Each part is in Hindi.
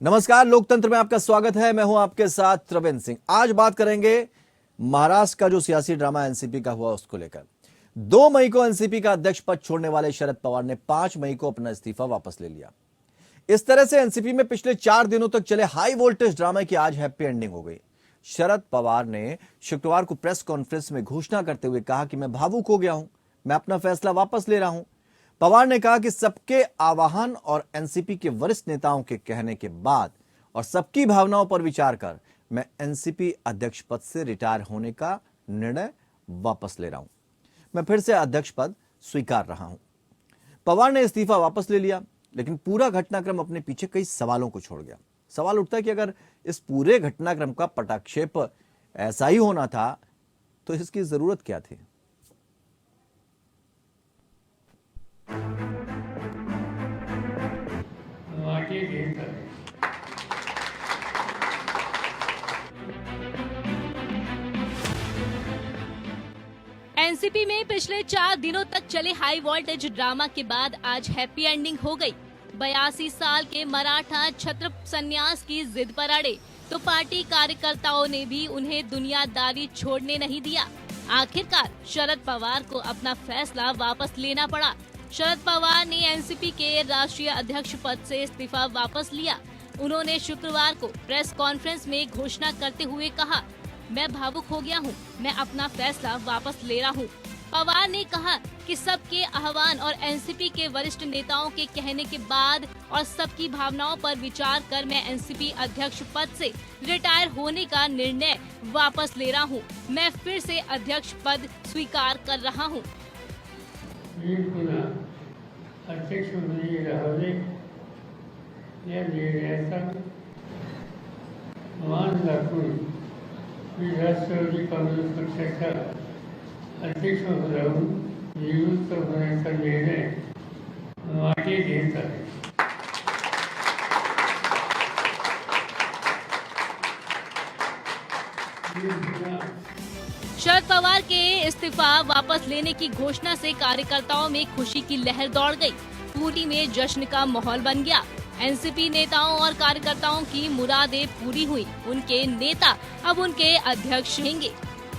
नमस्कार, लोकतंत्र में आपका स्वागत है। मैं हूं आपके साथ त्रिवेंद्र सिंह। आज बात करेंगे महाराष्ट्र का जो सियासी ड्रामा एनसीपी का हुआ उसको लेकर। 2 मई को एनसीपी का अध्यक्ष पद छोड़ने वाले शरद पवार ने 5 मई को अपना इस्तीफा वापस ले लिया। इस तरह से एनसीपी में पिछले 4 दिनों तक चले हाई वोल्टेज ड्रामा की आज हैप्पी एंडिंग हो गई। शरद पवार ने शुक्रवार को प्रेस कॉन्फ्रेंस में घोषणा करते हुए कहा कि मैं भावुक हो गया हूं, मैं अपना फैसला वापस ले रहा हूं। पवार ने कहा कि सबके आह्वान और एनसीपी के वरिष्ठ नेताओं के कहने के बाद और सबकी भावनाओं पर विचार कर मैं एनसीपी अध्यक्ष पद से रिटायर होने का निर्णय वापस ले रहा हूं। मैं फिर से अध्यक्ष पद स्वीकार रहा हूं। पवार ने इस्तीफा वापस ले लिया, लेकिन पूरा घटनाक्रम अपने पीछे कई सवालों को छोड़ गया। सवाल उठता है कि अगर इस पूरे घटनाक्रम का पटाक्षेप ऐसा ही होना था तो इसकी जरूरत क्या थी? एनसीपी में पिछले 4 दिनों तक चले हाई वोल्टेज ड्रामा के बाद आज हैप्पी एंडिंग हो गई। 82 साल के मराठा छत्र संन्यास की जिद पर अड़े तो पार्टी कार्यकर्ताओं ने भी उन्हें दुनियादारी छोड़ने नहीं दिया। आखिरकार शरद पवार को अपना फैसला वापस लेना पड़ा। शरद पवार ने एनसीपी के राष्ट्रीय अध्यक्ष पद से इस्तीफा वापस लिया। उन्होंने शुक्रवार को प्रेस कॉन्फ्रेंस में घोषणा करते हुए कहा, मैं भावुक हो गया हूँ, मैं अपना फैसला वापस ले रहा हूँ। पवार ने कहा कि सबके आह्वान और एनसीपी के वरिष्ठ नेताओं के कहने के बाद और सबकी भावनाओं पर विचार कर मैं एनसीपी अध्यक्ष पद से रिटायर होने का निर्णय वापस ले रहा हूँ। मैं फिर से अध्यक्ष पद स्वीकार कर रहा हूँ। अध्यक्ष राष्ट्रवादी काँग्रेस पक्षाच्या अध्यक्ष पदावरून निवृत्त होण्याचा निर्णय मागे घेत आहे। शरद पवार के इस्तीफा वापस लेने की घोषणा से कार्यकर्ताओं में खुशी की लहर दौड़ गई। पूरी में जश्न का माहौल बन गया। एनसीपी नेताओं और कार्यकर्ताओं की मुरादें पूरी हुई। उनके नेता अब उनके अध्यक्ष होंगे।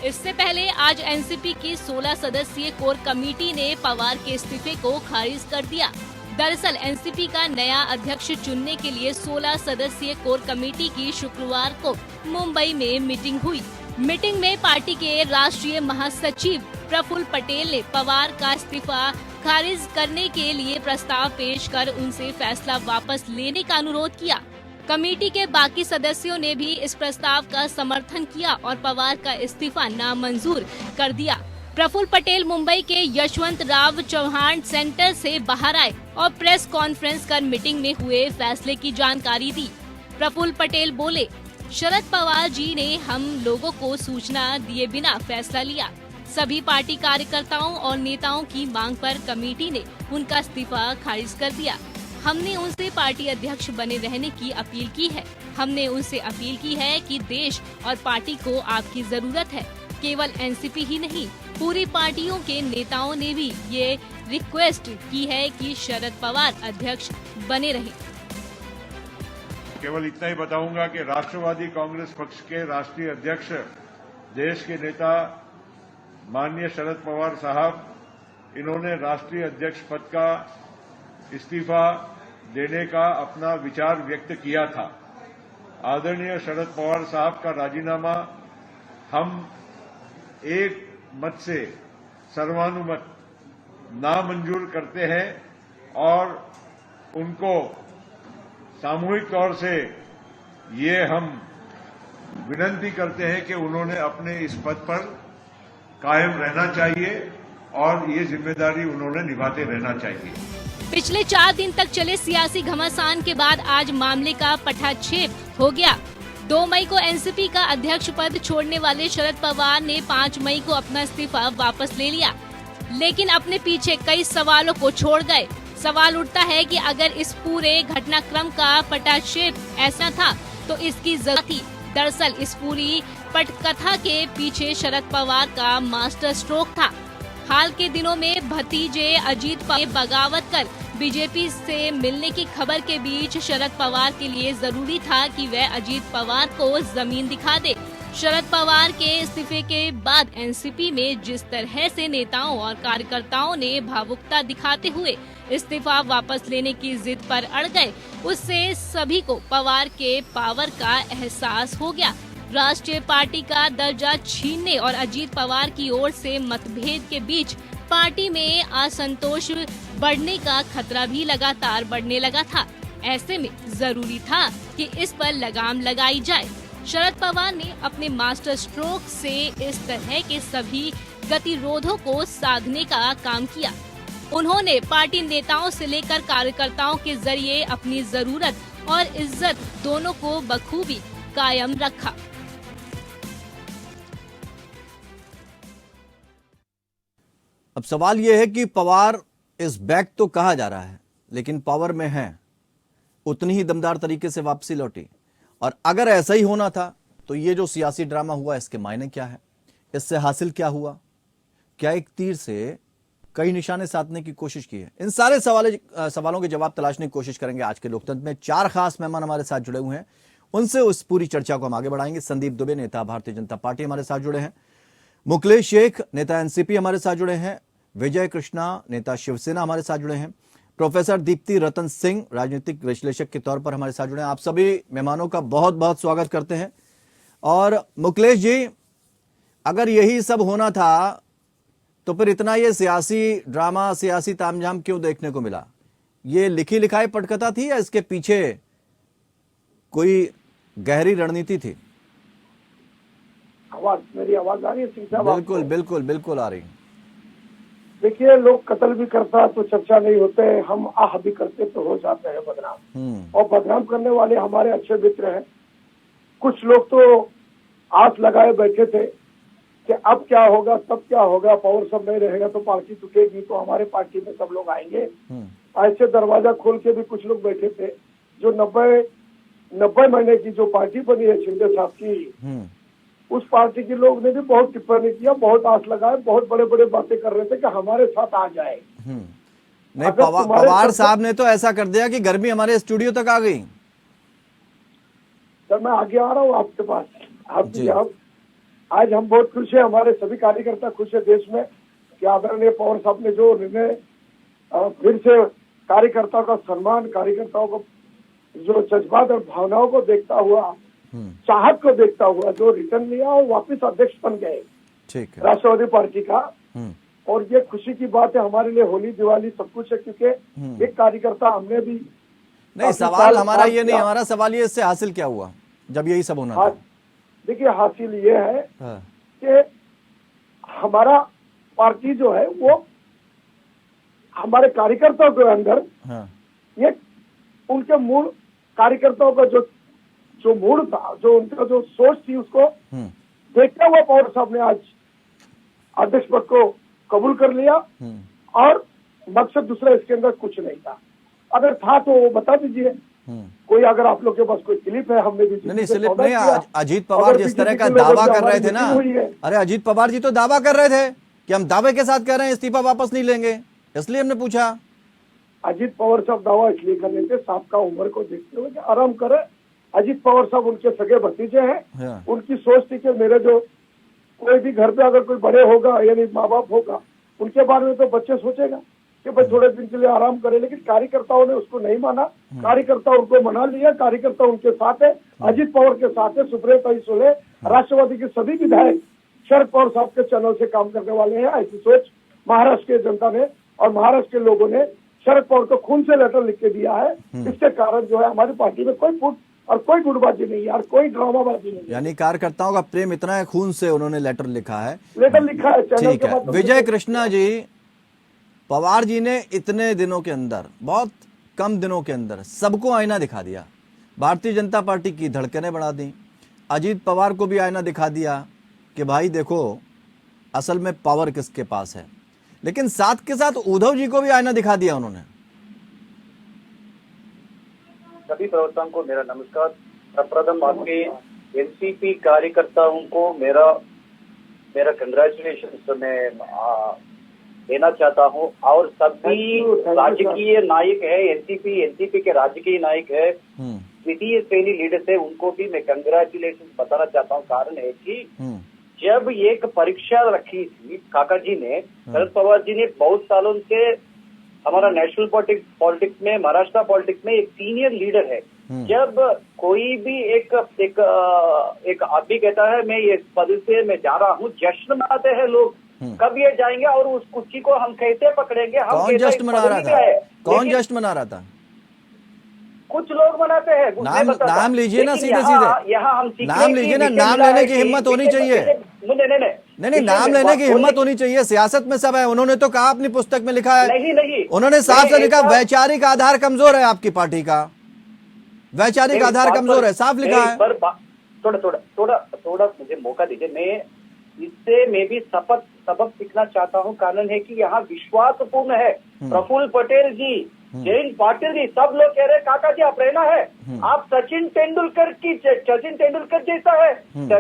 इससे पहले आज एनसीपी की 16 सदस्यीय कोर कमेटी ने पवार के इस्तीफे को खारिज कर दिया। दरअसल एनसीपी का नया अध्यक्ष चुनने के लिए 16 सदस्यीय कोर कमेटी की शुक्रवार को मुंबई में मीटिंग हुई। मीटिंग में पार्टी के राष्ट्रीय महासचिव प्रफुल्ल पटेल ने पवार का इस्तीफा खारिज करने के लिए प्रस्ताव पेश कर उनसे फैसला वापस लेने का अनुरोध किया। कमेटी के बाकी सदस्यों ने भी इस प्रस्ताव का समर्थन किया और पवार का इस्तीफा नामंजूर कर दिया। प्रफुल्ल पटेल मुंबई के यशवंत राव चौहान सेंटर से बाहर आए और प्रेस कॉन्फ्रेंस कर मीटिंग में हुए फैसले की जानकारी दी। प्रफुल्ल पटेल बोले, शरद पवार जी ने हम लोगों को सूचना दिए बिना फैसला लिया। सभी पार्टी कार्यकर्ताओं और नेताओं की मांग पर कमेटी ने उनका इस्तीफा खारिज कर दिया। हमने उनसे पार्टी अध्यक्ष बने रहने की अपील की है। हमने उनसे अपील की है कि देश और पार्टी को आपकी जरूरत है। केवल एनसीपी ही नहीं, पूरी पार्टियों के नेताओं ने भी ये रिक्वेस्ट की है कि शरद पवार अध्यक्ष बने रहे। केवल इतना ही बताऊंगा कि राष्ट्रवादी कांग्रेस पक्ष के राष्ट्रीय अध्यक्ष, देश के नेता माननीय शरद पवार साहब, इन्होंने राष्ट्रीय अध्यक्ष पद का इस्तीफा देने का अपना विचार व्यक्त किया था। आदरणीय शरद पवार साहब का राजीनामा हम एक मत से सर्वानुमत नामंजूर करते हैं और उनको सामूहिक तौर से ये हम विनती करते हैं कि उन्होंने अपने इस पद पर कायम रहना चाहिए और ये जिम्मेदारी उन्होंने निभाते रहना चाहिए। पिछले 4 दिन तक चले सियासी घमासान के बाद आज मामले का पटाक्षेप हो गया। 2 मई को एनसीपी का अध्यक्ष पद छोड़ने वाले शरद पवार ने 5 मई को अपना इस्तीफा वापस ले लिया, लेकिन अपने पीछे कई सवालों को छोड़ गए। सवाल उठता है कि अगर इस पूरे घटनाक्रम का पटाक्षेप ऐसा था तो इसकी जरूरत थी। दरअसल इस पूरी पटकथा के पीछे शरद पवार का मास्टर स्ट्रोक था। हाल के दिनों में भतीजे अजीत पवार ने बगावत कर बीजेपी से मिलने की खबर के बीच शरद पवार के लिए जरूरी था कि वह अजीत पवार को जमीन दिखा दे। शरद पवार के इस्तीफे के बाद एनसीपी में जिस तरह से नेताओं और कार्यकर्ताओं ने भावुकता दिखाते हुए इस्तीफा वापस लेने की जिद पर अड़ गए, उससे सभी को पवार के पावर का एहसास हो गया। राष्ट्रीय पार्टी का दर्जा छीनने और अजीत पवार की ओर से मतभेद के बीच पार्टी में असंतोष बढ़ने का खतरा भी लगातार बढ़ने लगा था। ऐसे में जरूरी था कि इस पर लगाम लगाई जाए। शरद पवार ने अपने मास्टर स्ट्रोक से इस तरह के सभी गतिरोधों को साधने का काम किया। उन्होंने पार्टी नेताओं से लेकर कार्यकर्ताओं के जरिए अपनी जरूरत और इज्जत दोनों को बखूबी कायम रखा। अब सवाल यह है कि पवार इस बैक तो कहा जा रहा है, लेकिन पावर में है, उतनी ही दमदार तरीके से वापसी लौटी। और अगर ऐसा ही होना था तो ये जो सियासी ड्रामा हुआ, इसके मायने क्या है, इससे हासिल क्या हुआ? क्या एक तीर से कई निशाने साधने की कोशिश की है? इन सारे सवालों के जवाब तलाशने की कोशिश करेंगे आज के लोकतंत्र में। 4 खास मेहमान हमारे साथ जुड़े हुए हैं, उनसे उस पूरी चर्चा को हम आगे बढ़ाएंगे। संदीप दुबे, नेता भारतीय जनता पार्टी, हमारे साथ जुड़े हैं। मुकलेश शेख, नेता एनसीपी, हमारे साथ जुड़े हैं। विजय कृष्णा, नेता शिवसेना, हमारे साथ जुड़े हैं। प्रोफेसर दीप्ति रतन सिंह, राजनीतिक विश्लेषक के तौर पर हमारे साथ जुड़े हैं। आप सभी मेहमानों का बहुत बहुत स्वागत करते हैं। और मुकलेश जी, अगर यही सब होना था तो फिर इतना ये सियासी ड्रामा, सियासी तामझाम क्यों देखने को मिला? ये लिखी लिखाई पटकथा थी या इसके पीछे कोई गहरी रणनीति थी? मेरी आवाज आ रही है? बिल्कुल बिल्कुल बिल्कुल आ रही। देखिए, लोग कत्ल भी करता तो चर्चा नहीं होते, हम आह भी करते तो हो जाते हैं बदनाम। और बदनाम करने वाले हमारे अच्छे मित्र हैं। कुछ लोग तो आस लगाए बैठे थे कि अब क्या होगा, तब क्या होगा, पावर सब नहीं रहेगा तो पार्टी टूटेगी, तो हमारे पार्टी में सब लोग आएंगे। ऐसे दरवाजा खोल के भी कुछ लोग बैठे थे। जो 90 महीने की जो पार्टी बनी है शिंदे साहब की, उस पार्टी के लोग ने भी बहुत टिप्पणी किया, बहुत आस लगाए, बहुत बड़े बड़े बातें कर रहे थे कि हमारे साथ आ जाए। नहीं, पवार साहब ने तो ऐसा कर दिया कि गर्मी हमारे स्टूडियो तक आ गई। सर, मैं आगे आ रहा हूँ आपके पास। आप आज हम बहुत खुश है, हमारे सभी कार्यकर्ता खुश है देश में कि आदरणीय पवार साहब ने जो निर्णय फिर से कार्यकर्ताओं का सम्मान, कार्यकर्ताओं को जो जज्बात और भावनाओं को देखता हुआ, चाहत को देखता हुआ जो रिटर्न लिया और वापस अध्यक्ष बन गए राष्ट्रवादी पार्टी का। और ये खुशी की बात है हमारे लिए। होली दिवाली सब कुछ है, क्योंकि एक कार्यकर्ता हमने भी नहीं। सवाल हमारा ये नहीं, हमारा सवाल ये इससे हासिल क्या हुआ जब यही सब होना था? देखिए, हासिल ये है कि हमारा पार्टी जो है वो हमारे कार्यकर्ताओं के अंदर ये उनके मूल कार्यकर्ताओं का जो मूड था, जो उनका जो सोच थी, उसको देखते हुए पवार साहब ने आज अध्यक्ष पद को कबूल कर लिया। और मकसद दूसरा इसके अंदर कुछ नहीं था। अगर था तो वो बता दीजिए। कोई अगर आप लोग के पास कोई क्लिप है, हमने भी नहीं स्लिप नहीं। अजीत पवार जिस तरह का दावा कर रहे थे ना, अरे अजीत पवार जी तो दावा कर रहे थे कि हम दावे के साथ कह रहे हैं इस्तीफा वापस नहीं लेंगे, इसलिए हमने पूछा। अजीत पवार साहब दावा इसलिए कर रहे थे, साहब का उम्र को देखते हुए कि आराम करे। अजीत पवार साहब उनके सगे भतीजे हैं। उनकी सोच थी कि मेरे जो कोई भी घर पे अगर कोई बड़े होगा, यानी माँ बाप होगा, उनके बारे में तो बच्चे सोचेगा कि भाई थोड़े दिन के लिए आराम करे। लेकिन कार्यकर्ताओं ने उसको नहीं माना। कार्यकर्ता उनको मना लिया। कार्यकर्ता उनके साथ है, अजीत पवार के साथ है। सुप्रिया सोले, राष्ट्रवादी के सभी विधायक शरद पवार साहब के चैनल से काम करने वाले हैं। ऐसी सोच महाराष्ट्र की जनता ने और महाराष्ट्र के लोगों ने शरद पवार को खून से लेटर लिख के दिया है। इसके कारण जो है हमारी पार्टी में कोई फूट और कोई गुटबाजी नहीं है और कोई ड्रामाबाजी नहीं है। यानी कार्यकर्ताओं का प्रेम इतना है, खून से उन्होंने लेटर लिखा है। ठीक है। विजय कृष्णा जी, पवार जी ने इतने दिनों के अंदर, बहुत कम दिनों के अंदर सबको आईना दिखा दिया। भारतीय जनता पार्टी की धड़कनें बढ़ा दी। अजीत पवार को भी आईना दिखा दिया कि भाई देखो असल में पावर किसके पास है। लेकिन साथ के साथ उद्धव जी को भी आईना दिखा दिया उन्होंने। सभी प्रवक्ताओं को मेरा नमस्कार। प्रथम आपके एनसीपी कार्यकर्ताओं को मेरा कंग्रेचुलेशन। मैं देना चाहता हूँ। और सभी Thank you, राजकीय नायक है, एनसीपी के राजकीय नायक है, द्वितीय श्रेणी लीडर है, उनको भी मैं कंग्रेचुलेशन बताना चाहता हूँ। कारण है कि जब एक परीक्षा रखी थी काका जी ने, शरद पवार जी ने बहुत सालों से हमारा नेशनल पॉलिटिक्स में, महाराष्ट्र पॉलिटिक्स में एक सीनियर लीडर है। जब कोई भी एक आदमी कहता है मैं ये पद से मैं जा रहा हूँ, जश्न मनाते हैं लोग। कब ये जाएंगे और उस कुर्सी को हम कैसे पकड़ेंगे? हम कौन जश्न मना रहा था? कौन जश्न मना रहा था? कुछ लोग मनाते हैं। नाम लीजिए ना, सीधे सीधे यहाँ हम नाम लीजिए ना। नाम लेने की हिम्मत होनी चाहिए। नहीं, नाम लेने की हिम्मत होनी चाहिए। सियासत में सब है। उन्होंने तो कहा अपनी पुस्तक में लिखा है, नहीं, उन्होंने साफ से लिखा वैचारिक आधार कमजोर है आपकी पार्टी का, वैचारिक आधार कमजोर है, साफ लिखा है। थोड़ा मुझे मौका दीजिए, मैं भी सबक सीखना चाहता हूँ। कारण है कि यहाँ विश्वासपूर्ण है। प्रफुल्ल पटेल जी, जयंत पाटिल जी, सब लोग कह रहे हैं काका जी आप रहना है, आप सचिन तेंदुलकर जैसा है।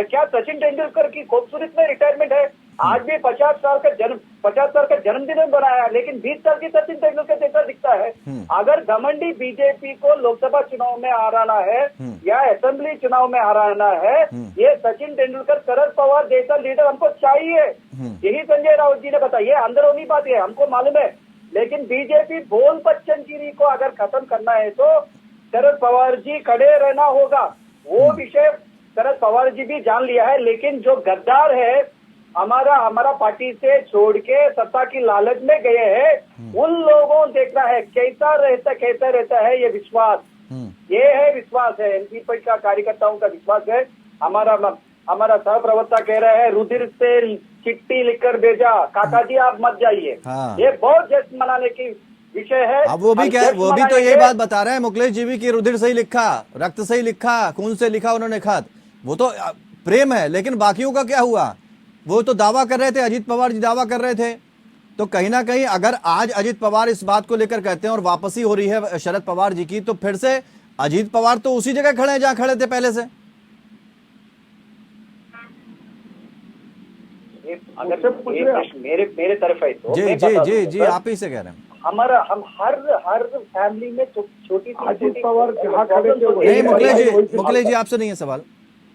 क्या सचिन तेंदुलकर की खूबसूरत में रिटायरमेंट है? आज भी 50 साल का जन्मदिन बनाया, लेकिन 20 साल की सचिन तेंदुलकर जैसा दिखता है। अगर घमंडी बीजेपी को लोकसभा चुनाव में हराना है या असेंबली चुनाव में हराना है, ये सचिन तेंदुलकर, शरद पवार जैसा लीडर हमको चाहिए। यही संजय राउत जी ने बताया, अंदरूनी बात है, हमको मालूम है। लेकिन बीजेपी बोल बच्चनगिरी को अगर खत्म करना है तो शरद पवार जी खड़े रहना होगा। वो विषय शरद पवार जी भी जान लिया है। लेकिन जो गद्दार है, हमारा पार्टी से छोड़ के सत्ता की लालच में गए हैं, उन लोगों देखना है कैसा रहता है ये विश्वास। ये है विश्वास है, एनसीपी का कार्यकर्ताओं का विश्वास है। हमारा सह प्रवक्ता कह रहे हैं रुधिर से चिट्ठी लिखकर भेजा, काका जी आप मत जाइए। ये बहुत जश्न मनाने की विषय है। अब वो भी तो यही बात बता रहे हैं मुकेश जी भी कि रुधिर से ही लिखा, रक्त से ही लिखा, खून से लिखा उन्होंने खत। वो तो प्रेम है, लेकिन बाकियों का क्या हुआ? वो तो दावा कर रहे थे, अजीत पवार जी दावा कर रहे थे। तो कहीं ना कहीं अगर आज अजीत पवार इस बात को लेकर कहते हैं और वापसी हो रही है शरद पवार जी की, तो फिर से अजीत पवार तो उसी जगह खड़े हैं जहां खड़े थे पहले से। अगर मेरे तरफ है तो जी आप ही से कह रहे हैं। हम हर फैमिली में छोटी अजीत पवार जहाँ खड़े थे नहीं, मुकेश जी आपसे नहीं है सवाल,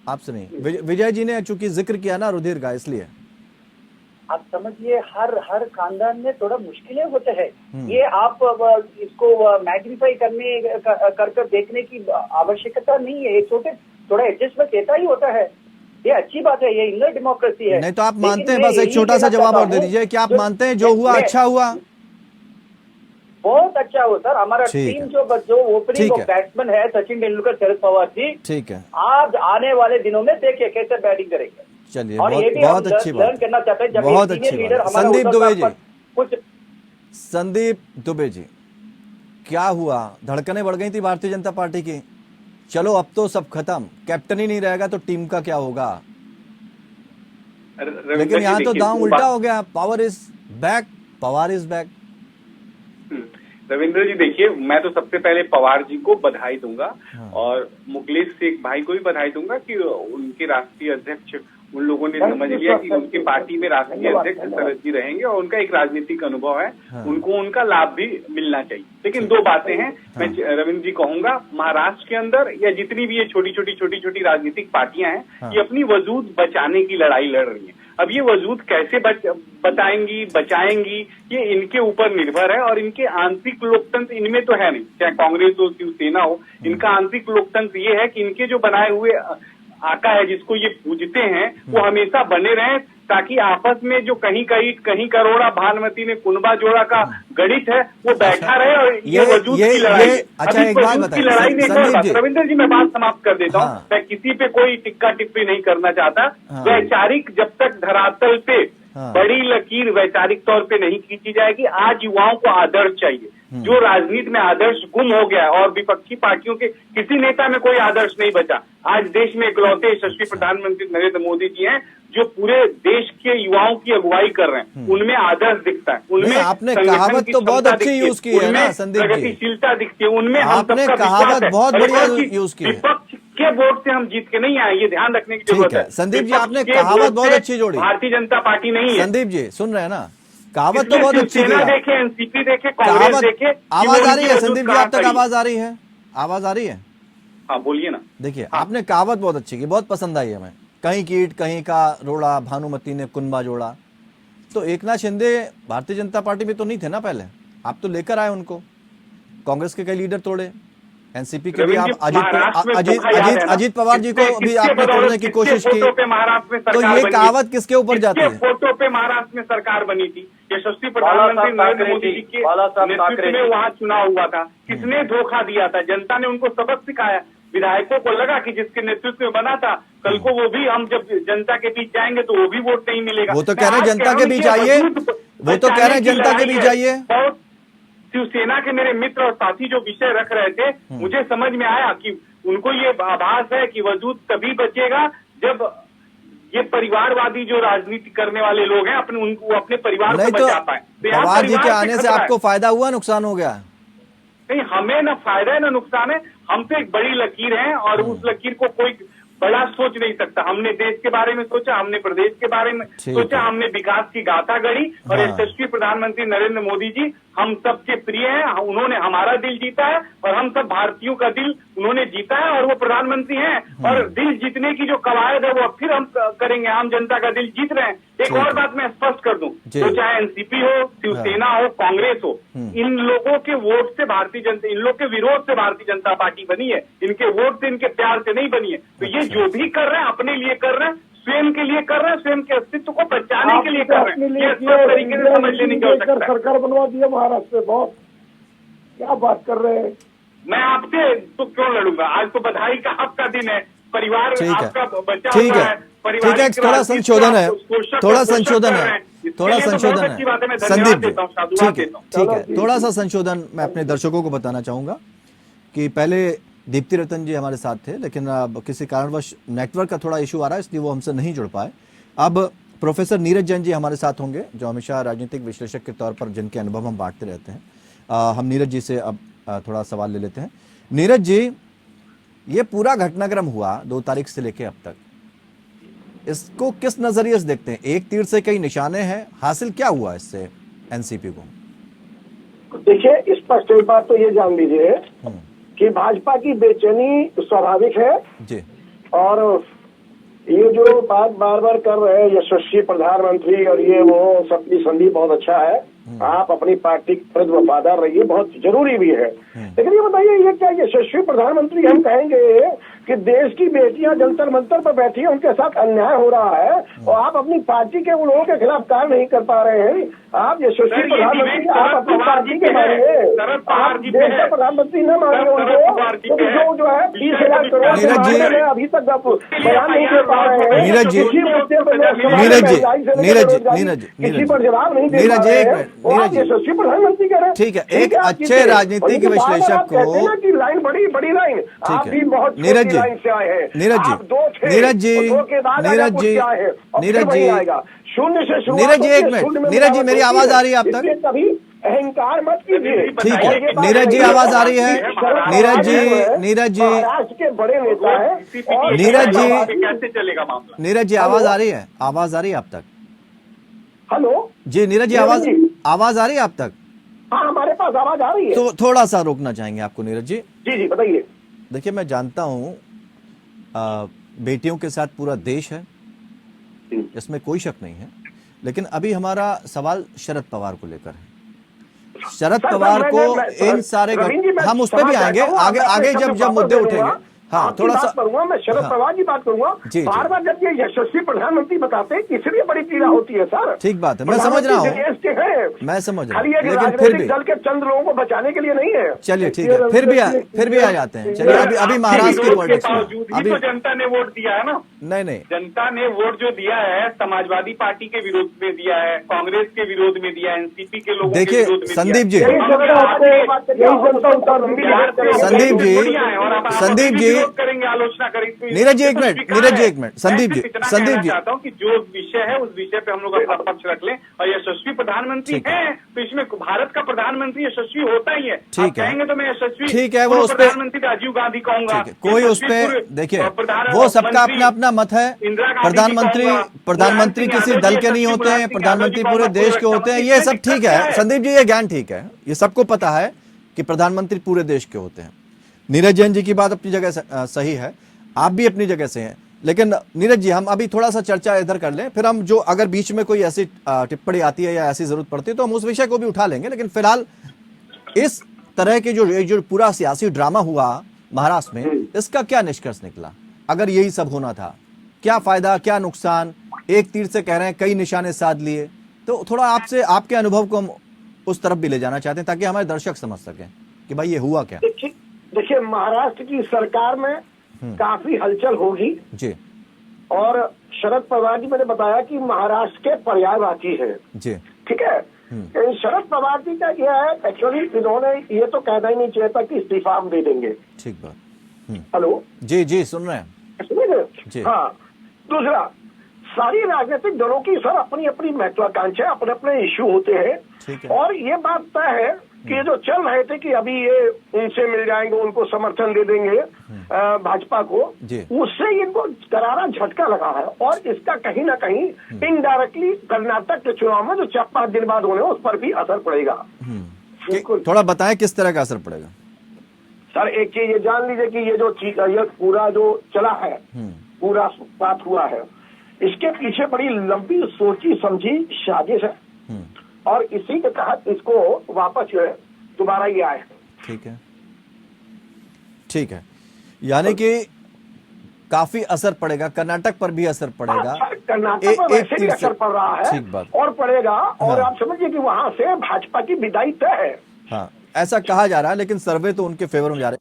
आपसे नहीं। विजय जी ने चूंकि जिक्र किया ना रुधिर का, इसलिए आप समझिए हर खानदान में थोड़ा मुश्किलें होते हैं। ये आप इसको मैग्नीफाई कर देखने की आवश्यकता नहीं है। ये थोड़ा एडजस्टमेंट कहता ही होता है। ये अच्छी बात है, ये इंडियन डेमोक्रेसी है। नहीं तो आप मानते हैं, बस एक छोटा सा जवाब और दे दीजिए, क्या आप मानते हैं जो हुआ अच्छा हुआ? बहुत अच्छा हुआ सर। हमारा टीम जो ओपनिंग बैट्समैन है सचिन तेंदुलकर, शरद पवार जी, ठीक है, आज आने वाले दिनों में देखिए कैसे बैटिंग करेंगे। चलिए, बहुत अच्छी बात करना चाहते हैं। बहुत अच्छी बात। संदीप दुबे जी, संदीप दुबे जी, क्या हुआ? धड़कनें बढ़ गई थी भारतीय जनता पार्टी की। चलो अब तो सब खत्म, कैप्टन ही नहीं रहेगा तो टीम का क्या होगा? लेकिन यहाँ तो दांव उल्टा हो गया। Power is back, Pawar is back. Ravindra ji देखिए, मैं तो सबसे पहले पवार जी को बधाई दूंगा और मुकेश शेख भाई को भी बधाई दूंगा कि उनके राष्ट्रीय अध्यक्ष उन लोगों ने समझ लिया कि उनकी पार्टी में राष्ट्रीय अध्यक्ष शरद जी रहेंगे और उनका एक राजनीतिक अनुभव है, उनको उनका लाभ भी मिलना चाहिए। लेकिन दो बातें हैं, मैं रविंद्र जी कहूंगा, महाराष्ट्र के अंदर या जितनी भी ये छोटी छोटी राजनीतिक पार्टियां हैं, ये अपनी वजूद बचाने की लड़ाई लड़ रही हैं। अब ये वजूद कैसे बचाएंगी ये इनके ऊपर निर्भर है और इनके आंतरिक लोकतंत्र इनमें तो है नहीं, चाहे कांग्रेस हो शिवसेना हो। इनका आंतरिक लोकतंत्र ये है कि इनके जो बनाए हुए आका है जिसको ये पूजते हैं वो हमेशा बने रहें, ताकि आपस में जो कहीं करोड़ा भानुमति ने कुनबा जोड़ा का गणित है वो बैठा रहे और ये वजूद की लड़ाई। अच्छा, एक बात बताइए रविंद्र जी, मैं बात समाप्त कर देता हूँ। मैं किसी पे कोई टिक्का टिप्पणी नहीं करना चाहता। वैचारिक जब तक धरातल पे बड़ी लकीर वैचारिक तौर पे नहीं खींची जाएगी। आज युवाओं को आदर्श चाहिए। जो राजनीति में आदर्श गुम हो गया और विपक्षी पार्टियों के किसी नेता में कोई आदर्श नहीं बचा। आज देश में इकलौते यशस्वी प्रधानमंत्री नरेंद्र मोदी जी हैं जो पूरे देश के युवाओं की अगुवाई कर रहे हैं, उनमें आदर्श दिखता है, उनमें आपने कहावत तो बहुत अच्छी यूज की है ना संदीप जी, प्रगतिशीलता दिखती है, उनमें आपने कहावत बहुत बढ़िया यूज की है। विपक्ष के वोट से हम जीत के नहीं आए, ये ध्यान रखने की जरूरत है। संदीप जी, आपने कहावत बहुत अच्छी जोड़ी। भारतीय जनता पार्टी नहीं है। संदीप जी सुन रहे हैं ना, कहावत तो बहुत अच्छी सेना थी। देखे, एनसीपी देखे, कांग्रेस देखे। आवाज आ रही है संदीप जी, आप तक आवाज आ रही है? आवाज आ रही है? हाँ बोलिए ना। देखिए आपने कहावत बहुत अच्छी की, बहुत पसंद आई हमें। कहीं कीट कहीं का रोड़ा, भानुमती ने कुनबा जोड़ा। तो एकनाथ शिंदे भारतीय जनता पार्टी में तो नहीं थे ना पहले, आप तो लेकर आए उनको। कांग्रेस के कई लीडर तोड़े, एनसीपी के भी आप अजीत पवार जी को भी आपने तोड़ने की कोशिश की। महाराष्ट्र में तो ये कहावत किसके ऊपर जाती है? फोटो पे महाराष्ट्र में सरकार बनी थी, यशस्वी प्रधानमंत्री नरेंद्र मोदी जी के नेतृत्व में वहाँ चुनाव हुआ था। किसने धोखा दिया था? जनता ने उनको सबक सिखाया। विधायकों को लगा कि जिसके नेतृत्व में बना था, कल को वो भी, हम जब जनता के बीच जाएंगे तो वो भी वोट नहीं मिलेगा। वो तो कह रहे हैं जनता के बीच आइए, वो तो कह रहे हैं जनता के बीच आइए। बहुत शिवसेना के मेरे मित्र और साथी जो विषय रख रहे थे, मुझे समझ में आया कि उनको ये आभास है कि वजूद तभी बचेगा जब ये परिवारवादी जो राजनीति करने वाले लोग हैं उनको अपने परिवार को बचा पाए। पवार जी के आने से आपको फायदा हुआ, नुकसान हो गया? नहीं, हमें न फायदा है न नुकसान है। हम तो एक बड़ी लकीर है और उस लकीर को कोई बड़ा सोच नहीं सकता। हमने देश के बारे में सोचा, हमने प्रदेश के बारे में सोचा, हमने विकास की गाथा गढ़ी और यशस्वी प्रधानमंत्री नरेंद्र मोदी जी हम सबके प्रिय हैं। उन्होंने हमारा दिल जीता है और हम सब भारतीयों का दिल उन्होंने जीता है और वो प्रधानमंत्री हैं। और दिल जीतने की जो कवायद है वो फिर हम करेंगे। आम जनता का दिल जीत रहे हैं। एक और बात मैं स्पष्ट कर दूं, तो चाहे एनसीपी हो, शिवसेना हो, कांग्रेस हो, इन लोगों के वोट से भारतीय जनता, इन लोग के विरोध से भारतीय जनता पार्टी बनी है। इनके वोट से, इनके प्यार से नहीं बनी है। तो ये जो भी कर रहे हैं अपने लिए कर रहे हैं, स्वयं के लिए कर रहे हैं, स्वयं के अस्तित्व को बचाने के लिए कर रहे हैं। ये सब तरीके से समझ लेने की आवश्यकता है। सरकार बनवा दिया महाराष्ट्र में, बहुत क्या बात कर रहे हैं। मैं आपसे तो क्यों लड़ूंगा? आज तो बधाई का आपका दिन है, परिवार आपका बचा ठीक हुआ है, ठीक है। थोड़ा संशोधन है, थोड़ा संशोधन है, थोड़ा संशोधन है संदीप जी। ठीक है, ठीक है। थोड़ा सा संशोधन मैं अपने दर्शकों को बताना चाहूंगा कि पहले दीप्ति रतन जी हमारे साथ थे, लेकिन अब किसी कारणवश नेटवर्क का थोड़ा इशू आ रहा है, इसलिए वो हमसे नहीं जुड़ पाए। अब प्रोफेसर नीरज जैन जी हमारे साथ होंगे, जो हमेशा राजनीतिक विश्लेषक के तौर पर जिनके अनुभव हम बांटते रहते हैं। हम नीरज जी से अब थोड़ा सवाल ले लेते हैं। नीरज जी, ये पूरा घटनाक्रम हुआ 2 तारीख से लेके अब तक, इसको किस नजरिए से देखते हैं? एक तीर से कई निशाने हैं, हासिल क्या हुआ इससे एनसीपी को? देखिए, स्पष्ट एक बात तो ये जान लीजिए कि भाजपा की बेचैनी स्वाभाविक है जी। और ये जो बात बार बार कर रहे हैं यशस्वी प्रधानमंत्री और ये वो सबकी संधि बहुत अच्छा है। आप अपनी पार्टी के प्रति वफादार रहिए, बहुत जरूरी भी है। लेकिन ये बताइए, ये क्या यशस्वी प्रधानमंत्री हम कहेंगे कि देश की बेटियां जंतर मंतर पर बैठी हैं, उनके साथ अन्याय हो रहा है और आप अपनी पार्टी के उन लोगों के खिलाफ कार्य नहीं कर पा रहे हैं? आप यशस्वी प्रधानमंत्री, आप अपनी पार्टी के मानिए, आप देश का प्रधानमंत्री न मानिए उनको, तो जो है 20,000 करोड़ के मामले में अभी तक बयान नहीं दे पा रहे हैं। नीरज जी, किसी पर जवाब नहीं दे पा रहे हैं, यशस्वी प्रधानमंत्री कह रहे हैं। ठीक है, एक अच्छे राजनीतिक विश्लेषक को लाइन बड़ी लाइन, आप भी बहुत नीरज जी, लाइन से आए हैं। नीरज जी, नीरज जी, नीरज जी, नीरज जी, शून्य से नीरज जी, एक मिनट। नीरज जी, मेरी आवाज आ रही है आप तक? कभी अहंकार मत कीजिए। ठीक है, नीरज जी आवाज आ रही है? नीरज जी, नीरज जी, महाराष्ट्र के बड़े नेता है। नीरज जी, कैसे चलेगा मामला? नीरज जी आवाज आ रही है? आवाज आ रही है आप तक? हेलो जी, नीरज जी, आवाज आ रही है आप तक? हाँ, हमारे पास आवाज आ रही है। तो थोड़ा सा रोकना चाहेंगे आपको नीरज जी। जी, बताइए। देखिए, मैं जानता हूँ बेटियों के साथ पूरा देश है, इसमें कोई शक नहीं है, लेकिन अभी हमारा सवाल शरद पवार को लेकर है। शरद पवार को इन सारे हम उस पर भी आएंगे आगे जब मुद्दे उठेंगे। हाँ, थोड़ा सा करूंगा मैं, शरद पवार की बात करूंगा। बार बार जब ये यशस्वी प्रधानमंत्री बताते हैं, इसलिए बड़ी पीड़ा होती है सर। ठीक बात है, मैं समझ रहा हूँ, मैं समझ रहा हूँ, लेकिन फिर भी दल के चंद लोगों को बचाने के लिए नहीं है। चलिए ठीक है, फिर भी आ जाते हैं। चलिए, अभी महाराष्ट्र की पॉलिटिक्स में अभी तो जनता ने वोट दिया है ना। नहीं, जनता ने वोट जो दिया है, समाजवादी पार्टी के विरोध में दिया है, कांग्रेस के विरोध में दिया है, एनसीपी के लोगों के विरोध में। संदीप जी, विरोध करेंगे, आलोचना करेंगे। नीरज जी एक मिनट, संदीप जी चाहता हूँ कि जो विषय है उस विषय पे हम लोग अपना पक्ष रख लें, और यशस्वी प्रधानमंत्री हैं तो इसमें भारत का प्रधानमंत्री यशस्वी होता ही है। ठीक है, कहेंगे तो मैं यशस्वी, ठीक है, वो उस पे प्रधानमंत्री राजीव गांधी कहूंगा, कोई उस पे, देखिए वो सबका अपना अपना मत है। प्रधानमंत्री किसी दल के नहीं होते हैं, प्रधानमंत्री पूरे देश के होते हैं, ये सब ठीक है संदीप जी, ये ज्ञान ठीक है, ये सबको पता है कि प्रधानमंत्री पूरे देश के होते हैं। नीरज जैन जी की बात अपनी जगह सही है, आप भी अपनी जगह से हैं, लेकिन नीरज जी हम अभी थोड़ा सा चर्चा इधर कर लें, फिर हम जो अगर बीच में कोई ऐसी टिप्पणी आती है या ऐसी जरूरत पड़ती है तो हम उस विषय को भी उठा लेंगे। लेकिन फिलहाल इस तरह के जो पूरा सियासी ड्रामा हुआ महाराष्ट्र में, इसका क्या निष्कर्ष निकला? अगर यही सब होना था, क्या फायदा क्या नुकसान? एक तीर से कह रहे हैं कई निशाने साध लिए, तो थोड़ा आपसे आपके अनुभव को हम उस तरफ भी ले जाना चाहते हैं ताकि हमारे दर्शक समझ सकें कि भाई ये हुआ क्या। देखिए महाराष्ट्र की सरकार में काफी हलचल होगी जी, और शरद पवार जी मैंने बताया कि महाराष्ट्र के पर्यायवाची हैं जी, ठीक है। शरद पवार जी का यह है, एक्चुअली इन्होंने ये तो कहना ही नहीं चाहिए था कि इस्तीफा हम दे देंगे। ठीक बात। हेलो जी जी सुन रहे हैं जी। हाँ, दूसरा सारी राजनीतिक दलों की सर अपनी अपनी महत्वाकांक्षा, अपने अपने इश्यू होते हैं, और ये बात तय है कि ये जो चल रहे थे कि अभी ये उनसे मिल जाएंगे, उनको समर्थन दे देंगे भाजपा को, उससे इनको करारा झटका लगा है, और इसका कहीं ना कहीं इनडायरेक्टली कर्नाटक के चुनाव में जो 4-5 दिन बाद होने उस पर भी असर पड़ेगा। थोड़ा बताएं किस तरह का असर पड़ेगा सर। एक चीज ये जान लीजिए कि ये जो ये पूरा जो चला है, पूरा बात हुआ है, इसके पीछे बड़ी लंबी सोची समझी साजिश है, और इसी के तहत इसको वापस जो है दोबारा ये आए। ठीक है, ठीक है, यानी कि काफी असर पड़ेगा, कर्नाटक पर भी असर पड़ेगा। कर्नाटक पर वैसे भी असर पड़ रहा है, ठीक बात, और पड़ेगा, और आप समझिए कि वहां से भाजपा की विदाई तय है। हाँ, ऐसा कहा जा रहा है, लेकिन सर्वे तो उनके फेवर में जा रहे।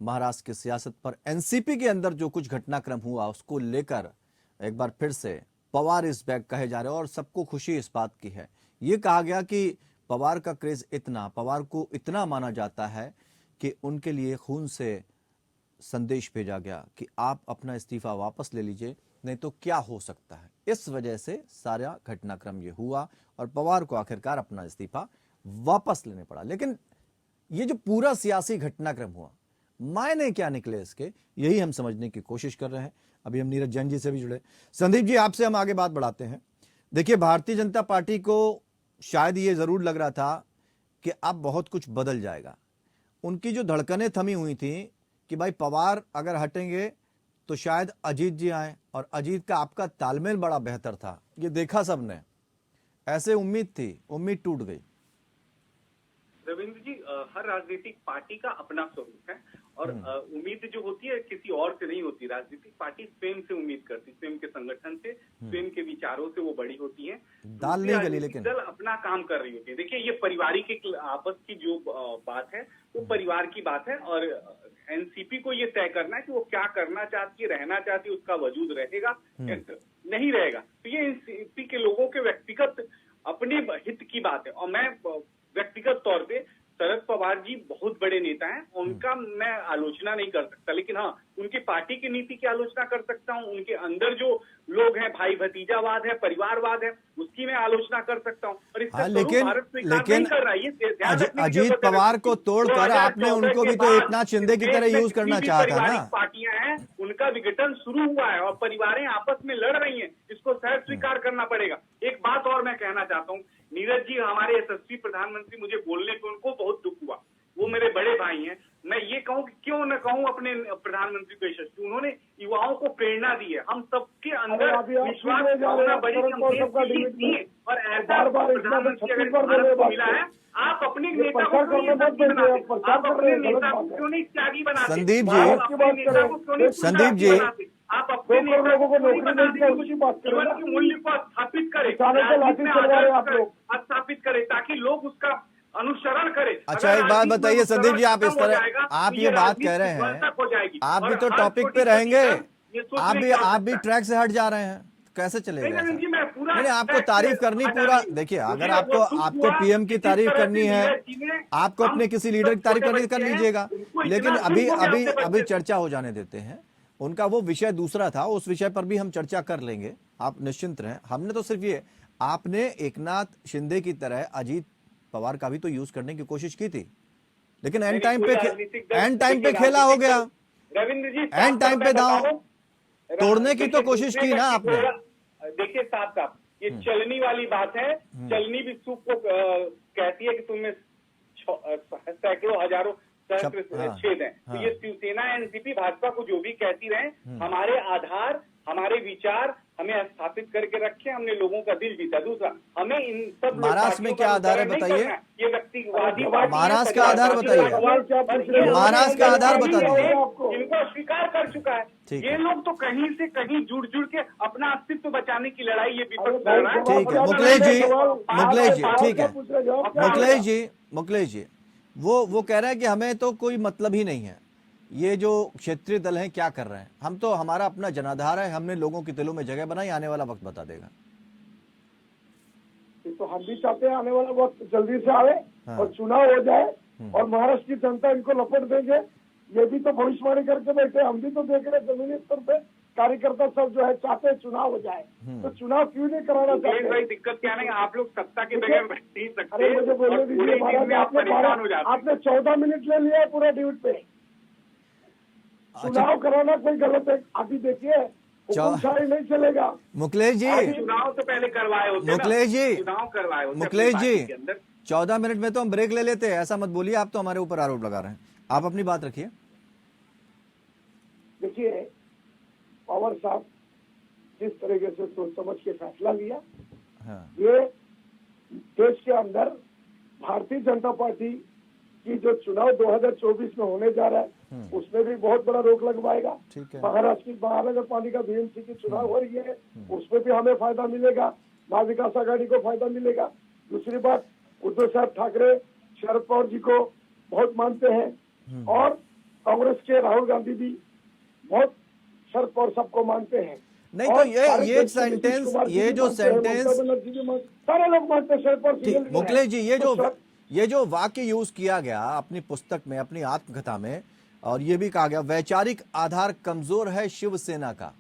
महाराष्ट्र की सियासत पर एनसीपी के अंदर जो कुछ घटनाक्रम हुआ उसको लेकर एक बार फिर से पवार इज बैक कहे जा रहे हैं, और सबको खुशी इस बात की है। ये कहा गया कि पवार का क्रेज इतना, पवार को इतना माना जाता है कि उनके लिए खून से संदेश भेजा गया कि आप अपना इस्तीफा वापस ले लीजिए, नहीं तो क्या हो सकता है। इस वजह से सारा घटनाक्रम ये हुआ और पवार को आखिरकार अपना इस्तीफा वापस लेने पड़ा। लेकिन ये जो पूरा सियासी घटनाक्रम हुआ, मायने क्या निकले इसके, यही हम समझने की कोशिश कर रहे हैं। अभी हम नीरज जैन जी से भी जुड़े। संदीप जी, आपसे हम आगे बात बढ़ाते हैं। देखिए, भारतीय जनता पार्टी को शायद ये जरूर लग रहा था कि अब बहुत कुछ बदल जाएगा। उनकी जो धड़कनें थमी हुई थी कि भाई पवार अगर हटेंगे तो शायद अजीत जी आए, और अजीत का आपका तालमेल बड़ा बेहतर था, ये देखा सबने, ऐसे उम्मीद थी, उम्मीद टूट गई। रविंद्र जी, हर राजनीतिक पार्टी का अपना स्वरूप है, और उम्मीद जो होती है किसी और से नहीं होती। राजनीतिक पार्टी स्वयं से उम्मीद करती, स्वयं के संगठन से, स्वयं के विचारों से वो बड़ी होती है। दाल नहीं गली, लेकिन दल अपना काम कर रही होती है। देखिए, ये पारिवारिक आपस की जो बात है वो परिवार की बात है, और एनसीपी को ये तय करना है कि वो क्या करना चाहती है, रहना चाहती है, उसका वजूद रहेगा नहीं रहेगा। तो ये एनसीपी के लोगों के व्यक्तिगत अपने हित की बात है, और मैं व्यक्तिगत तौर पे शरद पवार जी बहुत बड़े नेता हैं, उनका मैं आलोचना नहीं कर सकता, लेकिन हाँ, उनकी पार्टी की नीति की आलोचना कर सकता हूँ। उनके अंदर जो लोग हैं, भाई भतीजावाद है, परिवारवाद है, उसकी मैं आलोचना कर सकता हूँ। और इसका लेकिन अजीत पवार को तोड़कर आपने उनको भी तो एकनाथ शिंदे की तरह यूज करना चाहा था ना। पार्टियां हैं, उनका विघटन शुरू हुआ है और परिवारें आपस में लड़ रही हैं, इसको सहज स्वीकार करना पड़ेगा। एक बात और मैं कहना चाहता हूँ, नीरज जी, हमारे यशस्वी प्रधानमंत्री, मुझे बोलने पे उनको बहुत दुख हुआ, वो मेरे बड़े भाई हैं। मैं ये कहूँ कि क्यों न कहूँ अपने प्रधानमंत्री को यशस्वी, उन्होंने युवाओं को प्रेरणा दी है। हम सबके अंदर विश्वास भावना बड़ी दी है, और ऐसा प्रधानमंत्री अगर भारत को मिला है, आप अपने नेता को क्यों नहीं त्यागी बनाते? आप अपने नेता को क्यों नहीं त्यागी बनाते? संदीप जी, आप अपने नेता को जीवन के मूल्य को स्थापित करें, स्थापित करें, ताकि लोग उसका अनुसरण करें। अच्छा, एक बात बताइए संदीप जी, आप इस तरह आप ये बात कह रहे हैं, आप भी तो टॉपिक पे रहेंगे, आप भी ट्रैक से हट जा रहे हैं, कैसे चलेगा? जी, मैं पूरा नहीं, आपको तारीफ करनी पूरा, देखिए अगर आपको पीएम की तारीफ करनी है, आपको अपने किसी लीडर की तारीफ करनी कर लीजिएगा, लेकिन अभी चर्चा हो जाने देते हैं। उनका वो विषय दूसरा था, उस विषय पर भी हम चर्चा कर लेंगे, आप निश्चिंत रहें। हमने तो सिर्फ ये, आपने एकनाथ शिंदे की तरह अजीत पवार का भी तो यूज करने की कोशिश की थी, लेकिन एंड टाइम पे खेला हो गया। रविंद्र जी, एंड टाइम पे दांव तोड़ने की तो कोशिश की ना आपने। देखिए साहब, ये चलनी वाली बात है। चलनी भी सूप को कहती है कि तुम्हें सैकड़ों हजारों छेद हैं। तो ये शिवसेना एनसीपी भाजपा को जो भी कहती रहे, हमारे आधार, हमारे विचार हमें स्थापित करके रखे, हमने लोगों का दिल जीता। दूसरा, हमें इन सब महाराष्ट्र में क्या आधार है बताइए, ये व्यक्तिवादी महाराष्ट्र का आधार बताइए, महाराष्ट्र का आधार बता दीजिए। इनको स्वीकार कर चुका है। ये लोग तो कहीं से कहीं जुड़ के अपना अस्तित्व बचाने की लड़ाई ये विपक्ष लड़ रहा है। ठीक है मुकलेश जी, ठीक है मुकलेश जी, वो कह रहे हैं कि हमें तो कोई मतलब ही नहीं है ये जो क्षेत्रीय दल हैं क्या कर रहे हैं, हम तो, हमारा अपना जनाधार है, हमने लोगों के दिलों में जगह बनाई, आने वाला वक्त बता देगा। तो हम भी चाहते हैं आने वाला वक्त जल्दी से आए और चुनाव हो जाए और महाराष्ट्र की जनता इनको लपट देंगे। ये भी तो भविष्यवाणी करके बैठे, हम भी तो देख रहे हैं जमीनी स्तर पे कार्यकर्ता सब जो है चाहते हैं चुनाव हो जाए, तो चुनाव क्यों नहीं कराना चाहते? भाई दिक्कत क्या नहीं, आप लोग सत्ता के बगैर बैठ नहीं सकते। अरे मुझे बोलने दीजिए, आपने 14 मिनट ले लिया पूरा ड्यूट पे। चुनाव कराना कोई गलत है? अभी देखिए हुकुमशाही नहीं चलेगा। मुकलेश जी, चुनाव तो पहले करवाए होते, चुनाव करवाए होते। मुकलेश जी 14 मिनट में तो हम ब्रेक ले लेते हैं, ऐसा मत बोलिए, आप तो हमारे ऊपर आरोप लगा रहे हैं, आप अपनी बात रखिए। देखिए पवार साहब जिस तरीके से सोच समझ के फैसला लिया, ये देश के अंदर भारतीय जनता पार्टी की जो चुनाव 2024 में होने जा रहा है उसमें भी बहुत बड़ा रोक लगवाएगा। महाराष्ट्र की महानगर पालिका बीएमसी की चुनाव हो रही है, उसमें भी हमें फायदा मिलेगा, महाविकास आघाड़ी को फायदा मिलेगा। दूसरी बात, उद्धव साहब ठाकरे शरद पवार जी को बहुत मानते हैं और कांग्रेस के राहुल गांधी भी बहुत शरद पवार साहब को मानते हैं। नहीं तो ये सेंटेंस, ये जो सेंटेंस सारे लोग मानते हैं शरद पवार। मुकलेश जी, ये जो वाक्य यूज किया गया अपनी पुस्तक में, अपनी आत्मकथा में, और ये भी कहा गया वैचारिक आधार कमजोर है शिवसेना का।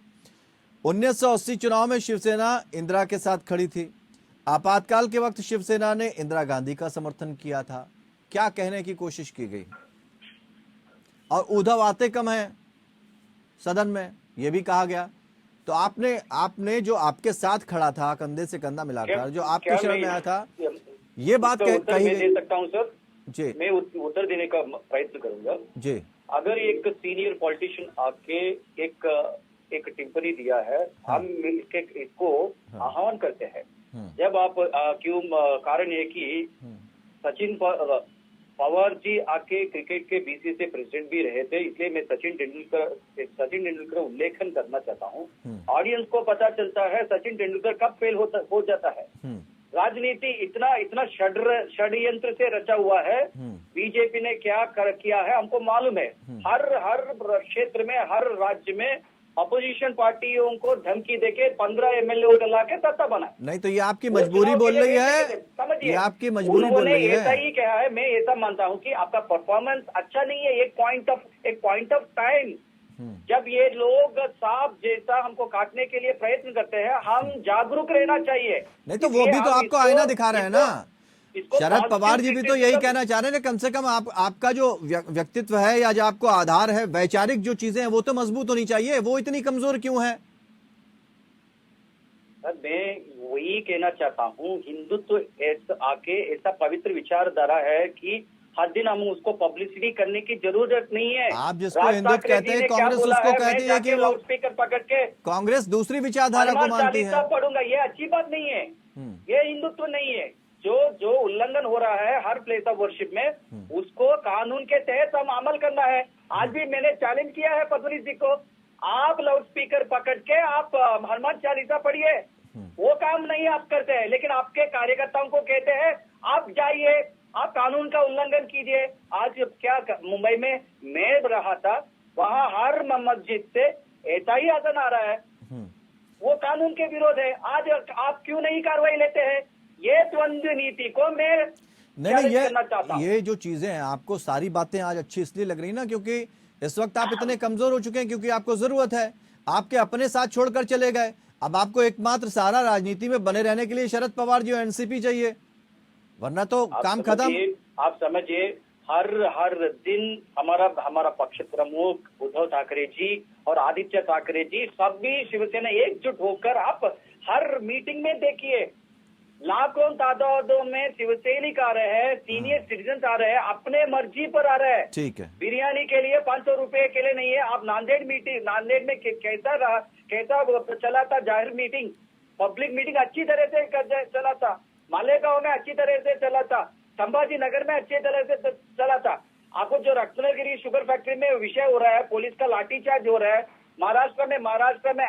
1980 चुनाव में शिवसेना इंदिरा के साथ खड़ी थी, आपातकाल के वक्त शिवसेना ने इंदिरा गांधी का समर्थन किया था, क्या कहने की कोशिश की गई? और उद्धव आते कम है सदन में, ये भी कहा गया। तो आपने जो आपके साथ खड़ा था कंधे से कंधा मिलाकर, जो आपके शरण में आया था, ये बात कही गई। दे सकता हूं सर जी, मैं उत्तर देने का प्रयत्न करूंगा जी। अगर एक सीनियर पॉलिटिशियन आके एक टिप्पणी दिया है, हम इसको आह्वान करते हैं। जब आप क्यों, कारण है कि सचिन पवार जी आके क्रिकेट के बीसीसीआई प्रेसिडेंट भी रहे थे, इसलिए मैं सचिन तेंदुलकर उल्लेखन करना चाहता हूँ। ऑडियंस को पता चलता है सचिन तेंदुलकर कब फेल हो जाता है। राजनीति इतना षड्यंत्र से रचा हुआ है। बीजेपी ने क्या किया है हमको मालूम है। हर क्षेत्र में, हर राज्य में अपोजिशन पार्टियों को धमकी देके 15 एमएलए को ला के सत्ता बनाए। नहीं तो ये आपकी मजबूरी बोल रही है, समझिए, ये आपकी मजबूरी बोल रही है। ऐसा ही कहा है, मैं ऐसा मानता हूँ कि आपका परफॉर्मेंस अच्छा नहीं है। एक पॉइंट ऑफ टाइम जब ये लोग सांप जैसा हमको काटने के लिए प्रयत्न करते हैं, हम जागरूक रहना चाहिए। नहीं तो वो भी तो आपको आईना दिखा रहे हैं ना। शरद पवार जी भी तो यही कहना चाह रहे हैं, कम से कम आपका जो व्यक्तित्व है या जो आपको आधार है, वैचारिक जो चीजें हैं वो तो मजबूत होनी चाहिए, वो इतनी कमजोर क्यों है? मैं वही कहना चाहता हूँ, हिंदुत्व आके ऐसा पवित्र विचारधारा है कि हर दिन हम उसको पब्लिसिटी करने की जरूरत नहीं है। आप जिसको हिंदुत्व कहते हैं, कांग्रेस उसको कहती है कि लाउड स्पीकर पकड़ के कांग्रेस दूसरी विचारधारा को मानती है। पढ़ूंगा, ये अच्छी बात नहीं है, ये हिंदुत्व नहीं है। जो उल्लंघन हो रहा है हर प्लेस ऑफ वर्शिप में, उसको कानून के तहत हम अमल करना है। आज भी मैंने चैलेंज किया है फडणवीस जी को, आप लाउड स्पीकर पकड़ के आप हनुमान चालीसा पढ़िए, वो काम नहीं आप करते हैं। लेकिन आपके कार्यकर्ताओं को कहते हैं आप जाइए, आप कानून का उल्लंघन कीजिए। आज क्या मुंबई में मैं रहा था, वहाँ हर मस्जिद से ऐसा ही अज़ान आ रहा है। वो कानून के विरोध है। आज आप क्यों नहीं कार्रवाई लेते हैं? ये द्वंद्व नीति को मैं नहीं challenge करना चाहता हूं। ये जो चीजें हैं, आपको सारी बातें आज अच्छी इसलिए लग रही ना क्योंकि इस वक्त आप इतने कमजोर हो चुके हैं, क्योंकि आपको जरूरत है, आपके अपने साथ छोड़कर चले गए। अब आपको एकमात्र सहारा राजनीति में बने रहने के लिए शरद पवार जी और एनसीपी चाहिए, वरना तो काम खत्म। आप समझिए, हर दिन हमारा पक्ष प्रमुख उद्धव ठाकरे जी और आदित्य ठाकरे जी सभी शिवसेना एकजुट होकर, आप हर मीटिंग में देखिए, लाखों तादादों में शिवसैनिक आ रहे हैं, सीनियर सिटीजन आ रहे हैं, अपने मर्जी पर आ रहे हैं। ठीक है, बिरयानी के लिए 500 रुपए के लिए नहीं है। आप नांदेड़ में कैसा चला था जाहिर मीटिंग, पब्लिक मीटिंग अच्छी तरह से चला था, मालेगांव में अच्छी तरह से चला था, संभाजी नगर में अच्छी तरह से चला था। आपको जो रत्नागिरी शुगर फैक्ट्री में विषय हो रहा है, पुलिस का लाठीचार्ज हो रहा है, महाराष्ट्र में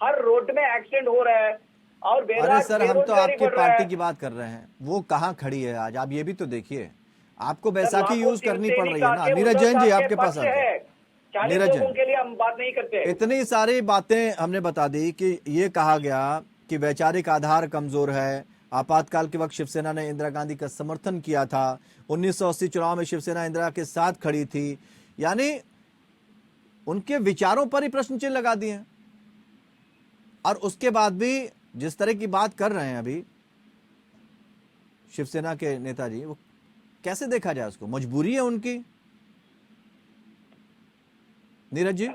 हर रोड में एक्सीडेंट हो रहा है, और अरे सर, हम तो आपकी पार्टी की बात कर रहे हैं, वो कहाँ खड़ी है आज, आप ये भी तो देखिए। आपको बैसाखी यूज करनी पड़ रही है ना। नीरज जैन जी आपके पास आते हैं। नीरज जैन के लिए हम बात नहीं करते। इतनी सारी बातें हमने बता दी कि ये कहा गया कि वैचारिक आधार कमजोर है। आपातकाल के वक्त शिवसेना ने इंदिरा गांधी का समर्थन किया था, 1980 चुनाव में शिवसेना इंदिरा के साथ खड़ी थी, यानी उनके विचारों पर ही प्रश्न चिन्ह लगा दिए। और उसके बाद भी जिस तरह की बात कर रहे हैं अभी शिवसेना के नेताजी, वो कैसे देखा जाए उसको? मजबूरी है उनकी? नीरज जी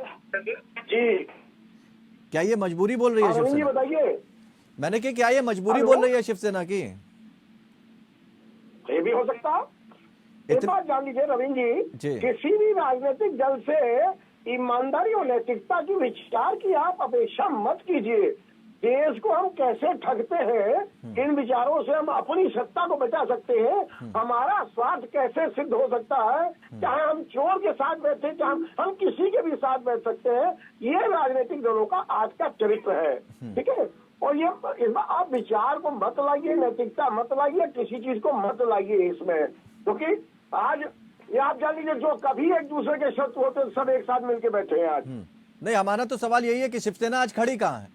क्या ये मजबूरी बोल रही है शिवसेना? बताइए, मैंने कहा क्या ये मजबूरी बोल रही है शिवसेना की? ये भी हो सकता। एक बात जान लीजिए रविंद्र जी, किसी भी राजनीतिक दल से ईमानदारी और नैतिकता की विचार की आप अपेक्षा मत कीजिए। देश को हम कैसे ठगते हैं, इन विचारों से हम अपनी सत्ता को बचा सकते हैं, हमारा स्वार्थ कैसे सिद्ध हो सकता है, चाहे हम चोर के साथ बैठे, चाहे हम किसी के भी साथ बैठ सकते हैं। ये राजनीतिक दलों का आज का चरित्र है, ठीक है। और ये आप विचार को मत लाइए, नैतिकता मत लाइए, किसी चीज को मत लाइए इसमें, क्योंकि आज ये आप जान लीजिए, जो कभी एक दूसरे के शत्रु होते सब एक साथ मिलकर बैठे हैं आज। नहीं, हमारा तो सवाल यही है कि शिवसेना आज खड़ी कहाँ है?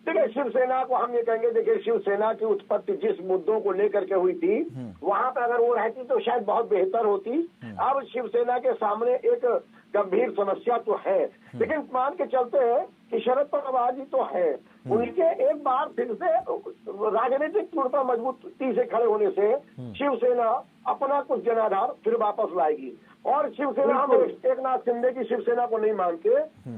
देखिए, शिवसेना को हम ये कहेंगे, देखिए शिवसेना की उत्पत्ति जिस मुद्दों को लेकर के हुई थी, वहां पर अगर वो रहती तो शायद बहुत बेहतर होती। अब शिवसेना के सामने एक गंभीर समस्या तो है, लेकिन मान के चलते हैं कि शरद पवार जी तो है, उनके एक बार फिर से राजनीतिक तौर पर मजबूती से खड़े होने से शिवसेना अपना कुछ जनाधार फिर वापस लाएगी। और शिवसेना, हम एक नाथ शिंदे की शिवसेना को नहीं मानते,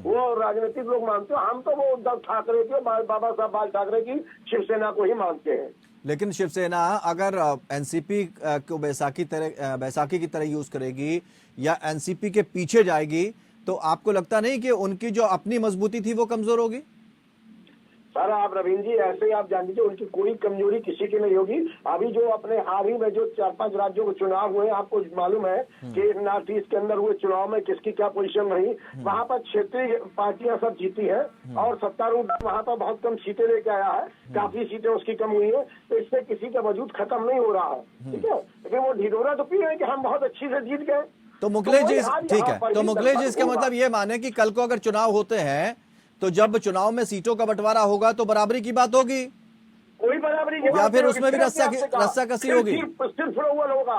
वो राजनीतिक लोग मानते हैं, हम तो वो उद्धव ठाकरे के, बाबा साहब बाल ठाकरे की शिवसेना को ही मानते हैं। लेकिन शिवसेना अगर एनसीपी को बैसाखी की तरह यूज करेगी या एनसीपी के पीछे जाएगी, तो आपको लगता नहीं कि उनकी जो अपनी मजबूती थी वो कमजोर होगी? सर आप रविंद्र जी, ऐसे ही आप जान लीजिए, उनकी कोई कमजोरी किसी की नहीं होगी। अभी जो अपने हाल ही में जो 4-5 राज्यों के चुनाव हुए, आपको मालूम है कि नॉर्थ ईस्ट के अंदर हुए चुनाव में किसकी क्या पोजीशन रही, वहाँ पर क्षेत्रीय पार्टियां सब जीती है और सत्तारूढ़ वहाँ पर बहुत कम सीटें लेके आया है, काफी सीटें उसकी कम हुई है, तो इससे किसी का वजूद खत्म नहीं हो रहा है, ठीक है। लेकिन वो ढिढोरा तो पी रहे कि हम बहुत अच्छी से जीत गए। तो मुकेश जी, ठीक है, तो मुकेश जी इसका मतलब ये माने कि कल को अगर चुनाव होते हैं तो जब चुनाव में सीटों का बंटवारा होगा तो बराबरी की बात होगी, कोई बराबरी या फिर उसमें भी रस्साकसी होगी? सिर्फ होगा।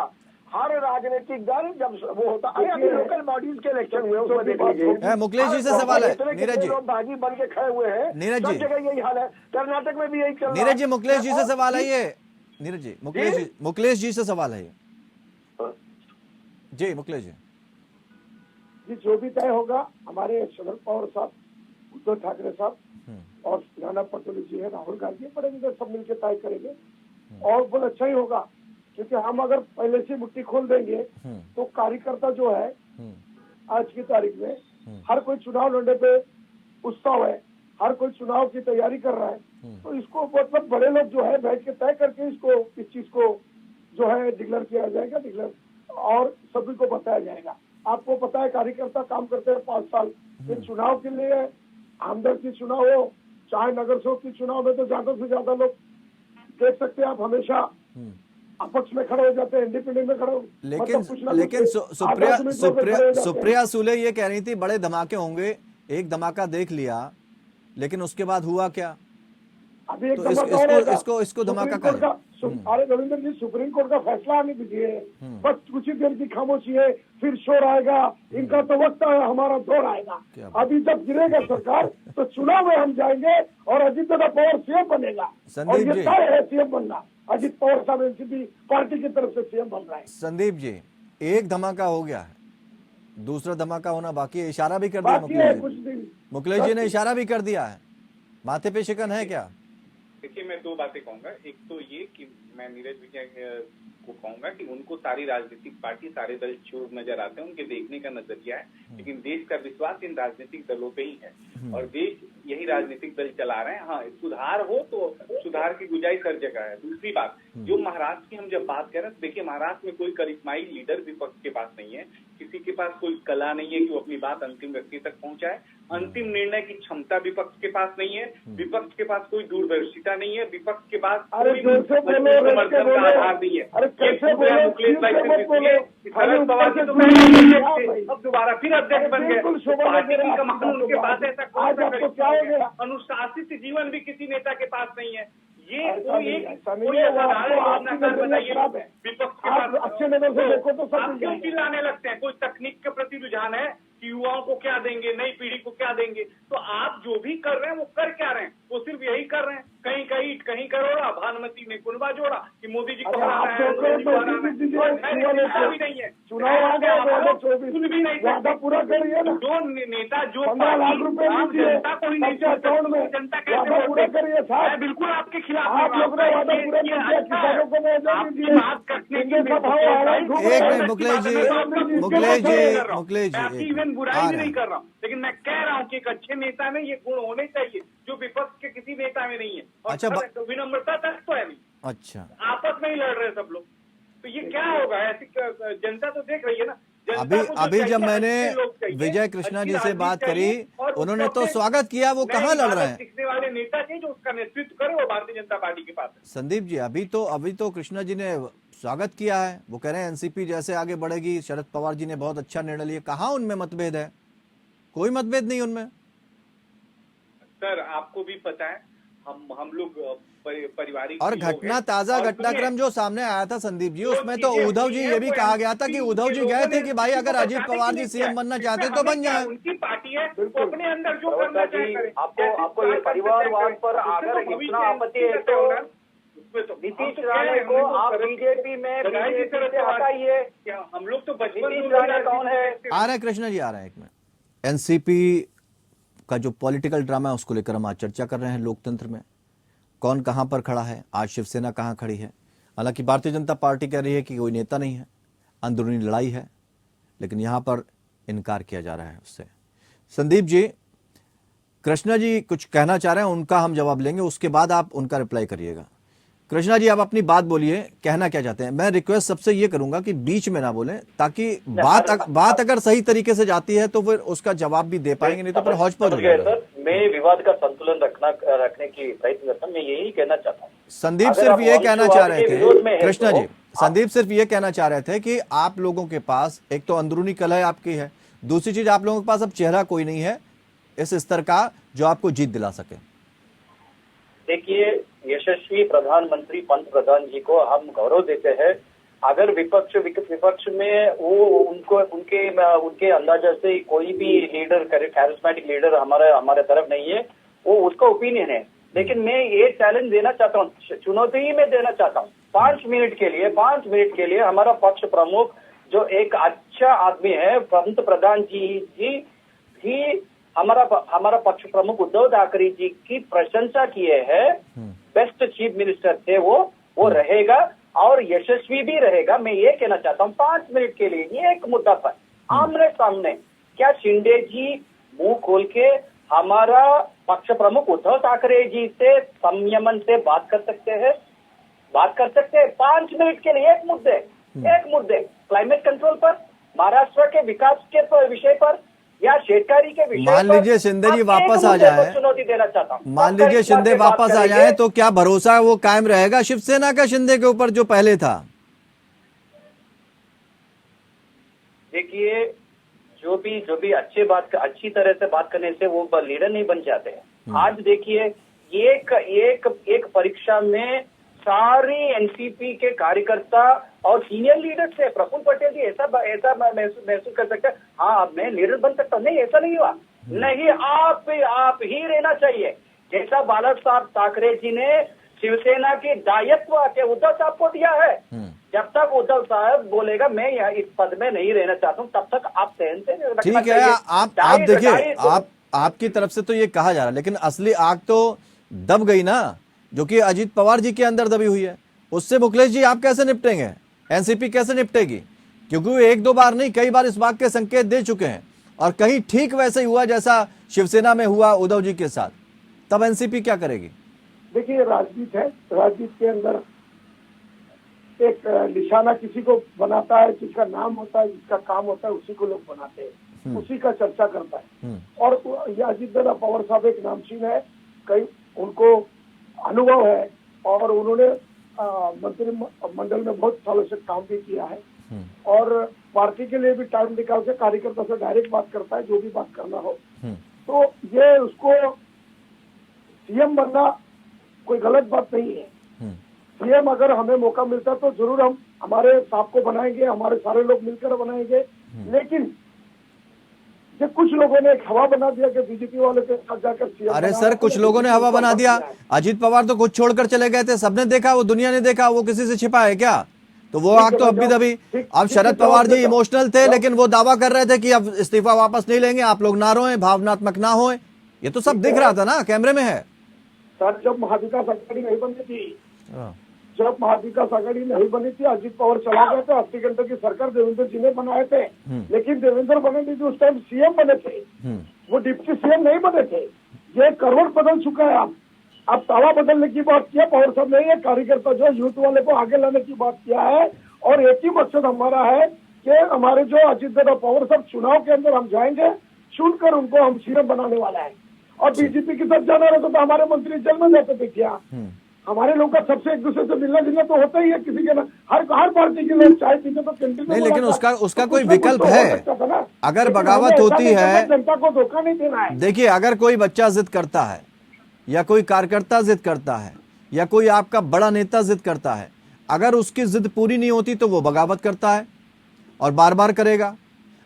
हर राजनीतिक दल जब वो होता है, अभी लोकल बॉडीज के इलेक्शन हुए उसमें देख लीजिए। मुकेश जी से सवाल है, नीरज जी, बागी बन के खड़े हुए हैं, नीरज जी, जगह यही हाल है, कर्नाटक में भी यही चल रहा है। नीरज जी, मुकेश जी से सवाल है ये, नीरज जी, मुकेश जी से सवाल है ये जी, मुकेश जी। जो भी तय होगा, हमारे शरद पवार साहब, उद्धव ठाकरे साहब और नाना पटोले जी है, राहुल गांधी पड़ेंगे, सब मिलकर तय करेंगे और बहुत अच्छा ही होगा। क्योंकि हम अगर पहले से मुट्ठी खोल देंगे तो कार्यकर्ता जो है आज की तारीख में हर कोई चुनाव लड़ने पे उत्सव है, हर कोई चुनाव की तैयारी कर रहा है, तो इसको मतलब बड़े लोग जो है बैठ के तय करके इसको, इस चीज को जो है डिक्लेयर किया जाएगा, डिक्लेयर, और सभी को बताया जाएगा। आपको पता है कार्यकर्ता काम करते हैं 5 साल, फिर चुनाव के लिए हमदर्द की चुनाव हो चाहे नगर सेवक की चुनाव में, तो ज्यादा से ज्यादा लोग देख सकते हैं आप हमेशा अपक्ष में खड़े हो जाते हैं, इंडिपेंडेंट में खड़े हो। लेकिन सुप्रिया सुले ये कह रही थी बड़े धमाके होंगे, एक धमाका देख लिया लेकिन उसके बाद हुआ क्या? अभी एक तो धमाका हो रहा था। इसको धमाका सुप्रीम कोर्ट कहा का अरे रविंद्र जी, सुप्रीम कोर्ट का फैसला आने दीजिए, बस कुछ ही देर की खामोशी है, फिर शोर आएगा, इनका तो वक्त है, हमारा दौर आएगा। अभी जब गिरेगा सरकार तो चुनाव में हम जाएंगे और अजीत दादा पवार सीएम बनेगा। और संदीप ये जी। तय है सीएम बनना, अजीत पवार साहब एनसीपी पार्टी की तरफ से सीएम बन रहा है। संदीप जी, एक धमाका हो गया है, दूसरा धमाका होना बाकी है। इशारा भी कर दिया बाकी है कुछ मुकेश जी, दिन। मुकेश जी ने इशारा भी कर दिया है। माथे पे शिकन है क्या? देखिए, मैं दो बातें कहूंगा। एक तो ये कि मैं नीरज विजय को कहूंगा कि उनको सारी राजनीतिक पार्टी, सारे दल चोर नजर आते हैं, उनके देखने का नजरिया है, लेकिन देश का विश्वास इन राजनीतिक दलों पे ही है और देश यही राजनीतिक दल चला रहे हैं। हाँ, सुधार हो तो सुधार की गुंजाइश हर जगह है। दूसरी बात, जो महाराष्ट्र की हम जब बात कर रहे हैं, देखिए महाराष्ट्र में कोई करिश्माई लीडर विपक्ष के पास नहीं है, किसी के पास कोई कला नहीं है कि वो अपनी बात अंतिम व्यक्ति तक पहुंचाए। अंतिम निर्णय की क्षमता विपक्ष के पास नहीं है, विपक्ष के पास कोई दूरदर्शिता नहीं है, विपक्ष के पास कोई समर्थन का आधार नहीं है। मुकेश भाई शरद पवार जी तो अब दोबारा फिर अध्यक्ष बन गए। पार्टी की कमान उनके पास ऐसा कोई अनुशासित जीवन भी किसी नेता के पास नहीं है। ये कोई विपक्ष के पास अच्छे नजर से देखो तो आप क्यों चिल्लाने लगते हैं? कोई तकनीक के प्रति रुझान है कि युवाओं को क्या देंगे, नई पीढ़ी को क्या देंगे? तो आप जो भी कर रहे हैं वो कर क्या रहे हैं? वो सिर्फ यही कर रहे हैं, कहीं कहीं कहीं करोड़ा, भानुमति ने कुनबा जोड़ा कि मोदी जी को हराना है, मोदी जी को हराना है। भी नहीं है, चुनाव आ गया 2024, कुछ भी नहीं वादा पूरा करिए ना। जो नेता जो 15 लाख रुपए जनता को ही नहीं अकाउंट में, जनता वादा कैसे पूरा वोट करिए साहब। मैं बिल्कुल आपके खिलाफ आप लोग ने वादा पूरा नहीं किया, किसानों को मुआवजा नहीं दिए। बात करने की एक मिनट मुकेश जी, मुकेश आपकी जी, इवन बुराई भी नहीं कर रहा हूँ, लेकिन मैं कह रहा हूँ कि एक अच्छे नेता में ये गुण होने चाहिए जो विपक्ष के किसी नेता में नहीं है। और अच्छा, विनम्रता तक तो है नहीं, अच्छा, आपस में ही लड़ रहे हैं सब लोग। तो ये क्या होगा? ऐसी जनता तो देख रही है ना। अभी जब मैंने विजय कृष्णा जी से बात करी, उन्होंने तो स्वागत किया, वो कहाँ लड़ रहे हैं? दिखने वाले नेता चाहिए जो उसका नेतृत्व करे, वो भारतीय जनता पार्टी के पास है। संदीप जी, अभी तो कृष्णा जी ने स्वागत किया है, वो कह रहे हैं एनसीपी जैसे आगे बढ़ेगी, शरद पवार जी ने बहुत अच्छा निर्णय लिया। कहाँ उनमें मतभेद है? कोई मतभेद नहीं उनमें। सर, आपको भी पता है, हम लोग पारिवारिक और ताजा घटनाक्रम जो सामने आया था संदीप जी, उसमें तो उद्धव जी ये भी कहा गया था कि उद्धव जी गए थे कि भाई अगर अजीत पवार जी सीएम बनना चाहते तो बन जाए। उनकी पार्टी है, तो अपने अंदर जो करना चाहे। आपको ये परिवारवाद पर अगर इतना आपत्ति है तो नीतीश राणे को आप बीजेपी में से हटाइए। हम लोग तो बचपन नीतीश राणे कौन है? आ रहे हैं कृष्णा जी, आ रहे हैं एक मिनट। एनसीपी का जो पॉलिटिकल ड्रामा है उसको लेकर हम आज चर्चा कर रहे हैं। लोकतंत्र में कौन कहां पर खड़ा है, आज शिवसेना कहां खड़ी है। हालांकि भारतीय जनता पार्टी कह रही है कि कोई नेता नहीं है, अंदरूनी लड़ाई है, लेकिन यहां पर इनकार किया जा रहा है उससे। संदीप जी, कृष्णा जी कुछ कहना चाह रहे हैं, उनका हम जवाब लेंगे, उसके बाद आप उनका रिप्लाई करिएगा। कृष्णा जी, आप अपनी बात बोलिए, कहना क्या चाहते हैं। मैं रिक्वेस्ट सबसे ये करूंगा कि बीच में ना बोलें, ताकि बात अगर सही तरीके से जाती है तो फिर उसका जवाब भी दे पाएंगे, नहीं तो फिर हौच पौच हो जाएगा। मैं विवाद का संतुलन रखने की प्रयत्न करता हूँ। मैं यही कहना चाहता हूँ। संदीप सिर्फ ये कहना चाह रहे थे, कृष्णा जी, संदीप सिर्फ ये कहना चाह रहे थे कि आप लोगों के पास एक तो अंदरूनी कलह आपकी है, दूसरी चीज आप लोगों के पास अब चेहरा कोई नहीं है इस स्तर का जो आपको जीत दिला सके। देखिए, यशस्वी प्रधानमंत्री पंत प्रधान जी को हम गौरव देते हैं। अगर विपक्ष में वो उनके अंदाजा से कोई भी लीडर, कैरिस्मेटिक लीडर हमारे तरफ नहीं है, वो उसका ओपिनियन है। लेकिन मैं ये चैलेंज देना चाहता हूँ, चुनौती ही मैं देना चाहता हूँ। 5 मिनट के लिए हमारा पक्ष प्रमुख जो एक अच्छा आदमी है, पंत प्रधान जी भी हमारा पक्ष प्रमुख उद्धव ठाकरे जी की प्रशंसा किए हैं। बेस्ट चीफ मिनिस्टर थे वो रहेगा और यशस्वी भी रहेगा। मैं ये कहना चाहता हूँ 5 मिनट के लिए ये एक मुद्दा पर आमने सामने क्या शिंदे जी मुंह खोल के हमारा पक्ष प्रमुख उद्धव ठाकरे जी से संयमन से बात कर सकते हैं? 5 मिनट के लिए एक मुद्दे क्लाइमेट कंट्रोल पर, महाराष्ट्र के विकास के विषय पर या शेतकारी के विषय पर। मान लीजिए शिंदे जी वापस आ जाए, चुनौती देना चाहता हूँ। मान लीजिए शिंदे वापस आ जाए तो क्या भरोसा वो कायम रहेगा शिवसेना का शिंदे के ऊपर जो पहले था? देखिए, जो भी अच्छी तरह से बात करने से वो लीडर नहीं बन जाते हैं। आज देखिए एक परीक्षा में सारी एनसीपी के कार्यकर्ता और सीनियर लीडर्स है। प्रफुल्ल पटेल जी ऐसा महसूस कर सकते हैं, हाँ मैं लीडर बन सकता हूँ, नहीं ऐसा नहीं हुआ। नहीं, आप ही रहना चाहिए। जैसा बाला साहब ठाकरे जी ने शिवसेना के दायित्व के उद्धव साहब को दिया है, जब तक उद्धव साहब बोलेगा मैं यहाँ इस पद में नहीं रहना चाहता हूँ, तब तक आप सहन से रखना ठीक है। चाहिए। आप देखिए, आपकी तरफ से तो ये कहा जा रहा है, लेकिन असली आग तो दब गई ना, जो कि अजीत पवार जी के अंदर दबी हुई है। उससे मुकेश जी आप कैसे निपटेंगे, एनसीपी कैसे निपटेगी? क्योंकि वो एक दो बार नहीं, कई बार इस बात के संकेत दे चुके हैं, और कहीं ठीक वैसे ही हुआ जैसा शिवसेना में हुआ उद्धव जी के साथ। तब एनसीपी क्या करेगी? देखिए, राजनीति है, राजनीति के अंदर एक निशाना किसी को बनाता है, जिसका नाम होता है, जिसका काम होता है, उसी को लोग बनाते हैं, उसी का चर्चा करता है। और ये अजीत पवार साहब एक नामचीन है, कई उनको अनुभव है, और उन्होंने मंत्रिमंडल में बहुत सालों से काम भी किया है, और पार्टी के लिए भी टाइम निकाल के कार्यकर्ता से डायरेक्ट बात करता है, जो भी बात करना हो। तो ये उसको सीएम बनना कोई गलत बात नहीं है। सीएम अगर हमें मौका मिलता तो जरूर हम हमारे साहब को बनाएंगे, हमारे सारे लोग मिलकर बनाएंगे। लेकिन जो कुछ लोगों ने एक हवा बना दिया कि बीजेपी वालों के साथ जाकर सीएम। अरे सर, कुछ लोगों ने हवा बना दिया। अजीत पवार तो कुछ छोड़कर चले गए थे, सबने देखा, वो दुनिया ने देखा, वो किसी से छिपा है क्या? तो वो आग तो अब भी दबी। अब शरद पवार जी इमोशनल थे, लेकिन वो दावा कर रहे थे कि अब इस्तीफा वापस नहीं लेंगे, आप लोग ना रोएं, भावनात्मक ना होएं। ये तो सब दिख रहा था ना, कैमरे में है। सर, जब महाविकास आघाड़ी नहीं बनी थी, जब महाविकास आघाड़ी नहीं बनी थी, अजीत पवार चला गए थे, 80 घंटे की सरकार देवेंद्र जी ने बनाए थे। लेकिन देवेंद्र बने नहीं थे, उस टाइम सीएम बने थे, वो डिप्टी सीएम नहीं बने थे। ये करोड़ बदल चुका है। अब ताला बदलने की बात किया पवार साहब ने, ये कार्यकर्ता जो यूथ वाले को आगे लाने की बात किया है। और एक ही मकसद हमारा है कि हमारे जो अजीत पवार साहब चुनाव के अंदर हम जाएंगे, चुनकर उनको हम सीएम बनाने वाला है। और बीजेपी के साथ जाना रहता तो हमारे मंत्री जेल में जाते थे क्या? हमारे लोग का सबसे एक दूसरे से मिलना जुलना तो होता ही है, किसी के ना हर पार्टी के लोग चाय पीते तो कैंटीन में। नहीं, लेकिन उसका कोई विकल्प है। अगर बगावत होती है, जनता को धोखा नहीं देना है। देखिए, अगर कोई बच्चा जिद करता है, या कोई कार्यकर्ता जिद करता है, या कोई आपका बड़ा नेता जिद करता है, अगर उसकी जिद पूरी नहीं होती तो वो बगावत करता है और बार बार करेगा।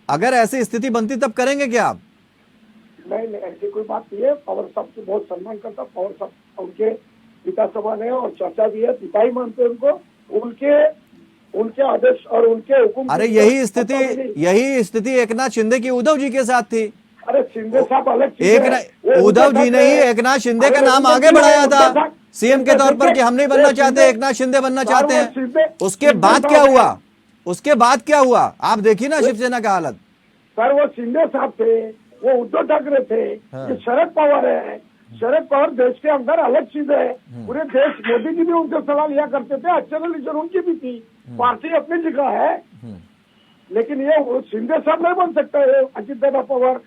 अगर ऐसी स्थिति बनती तब करेंगे क्या आप? नहीं, ऐसी कोई बात नहीं है। पवार साहब को बहुत सम्मान करता, पवार साहब उनके पिता समान है और चर्चा भी है, पिता ही मानते हैं उनको, उनके आदेश और उनके हुकुम। अरे यही स्थिति एकनाथ शिंदे की उद्धव जी के साथ थी। अरे शिंदे साहब अलग उद्धव जी ने ही एकनाथ शिंदे का नाम आगे बढ़ाया था सीएम के तौर पर कि हम नहीं बनना चाहते, एकनाथ शिंदे बनना चाहते हैं। उसके बाद क्या हुआ? आप देखिए ना शिवसेना का हालत। सर, वो शिंदे साहब थे, वो उद्धव ठाकरे थे, ये शरद पवार है। शरद पवार देश के अंदर अलग चीज है। पूरे देश, मोदी जी भी उनसे सलाह लिया करते थे, अच्छे लीडर उनकी भी थी, पार्टी अपनी जगह है। लेकिन ये शिंदे साहब नहीं बन सकता है अजीत पवार,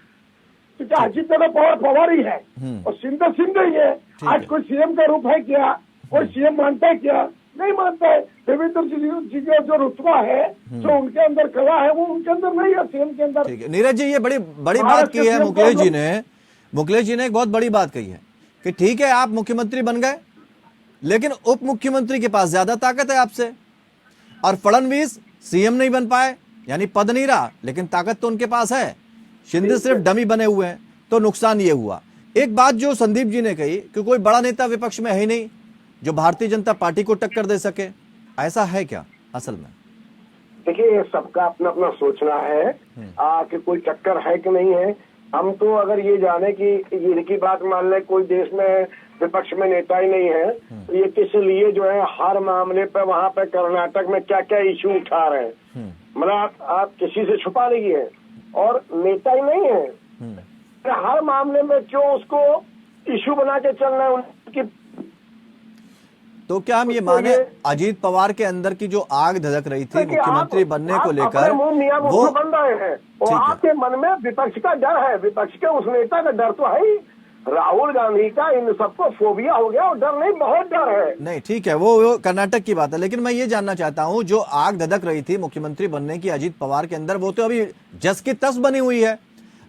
क्योंकि अजीत पवार ही है और शिंदे ही है। आज कोई सीएम का रूप है क्या? कोई सीएम मानता है क्या? नहीं मानता है। देवेंद्र जी का जो रुतबा है, जो उनके अंदर कला है, वो उनके अंदर नहीं है, सीएम के अंदर। नीरज जी, ये बड़ी बात की है मुकेश जी ने एक बहुत बड़ी बात कही है कि ठीक है आप मुख्यमंत्री बन गए, लेकिन उप मुख्यमंत्री के पास ज्यादा ताकत है आपसे, और फडणवीस सीएम नहीं बन पाए, यानी पद नहीं रहा, लेकिन ताकत तो उनके पास है। शिंदे सिर्फ डमी बने हुए हैं, तो नुकसान ये हुआ। एक बात जो संदीप जी ने कही कि कोई बड़ा नेता विपक्ष में है ही नहीं जो भारतीय जनता पार्टी को टक्कर दे सके, ऐसा है क्या असल में? देखिए, सबका अपना अपना सोचना है कि कोई टक्कर है कि नहीं है। हम तो अगर ये जाने कि इनकी बात मान ले, कोई देश में विपक्ष में नेता ही नहीं है, तो ये किस लिए जो है हर मामले पे वहाँ पे कर्नाटक में क्या क्या इशू उठा रहे हैं। मतलब आप किसी से छुपा नहीं है और नेता ही नहीं है, हर मामले में क्यों उसको इशू बना के चल रहे हैं उनकी। तो क्या हम ये माने अजीत पवार के अंदर की जो आग धधक रही थी मुख्यमंत्री बनने को लेकर, वो बन रहे हैं और आपके मन में विपक्ष का डर है, विपक्ष के उस नेता का डर तो है ही। राहुल गांधी का इन सबको फोबिया हो गया और डर नहीं, बहुत डर है। नहीं, ठीक है, वो कर्नाटक की बात है, लेकिन मैं ये जानना चाहता हूं जो आग धधक रही थी मुख्यमंत्री बनने की अजीत पवार के अंदर, वो तो अभी जस की तस बनी हुई है।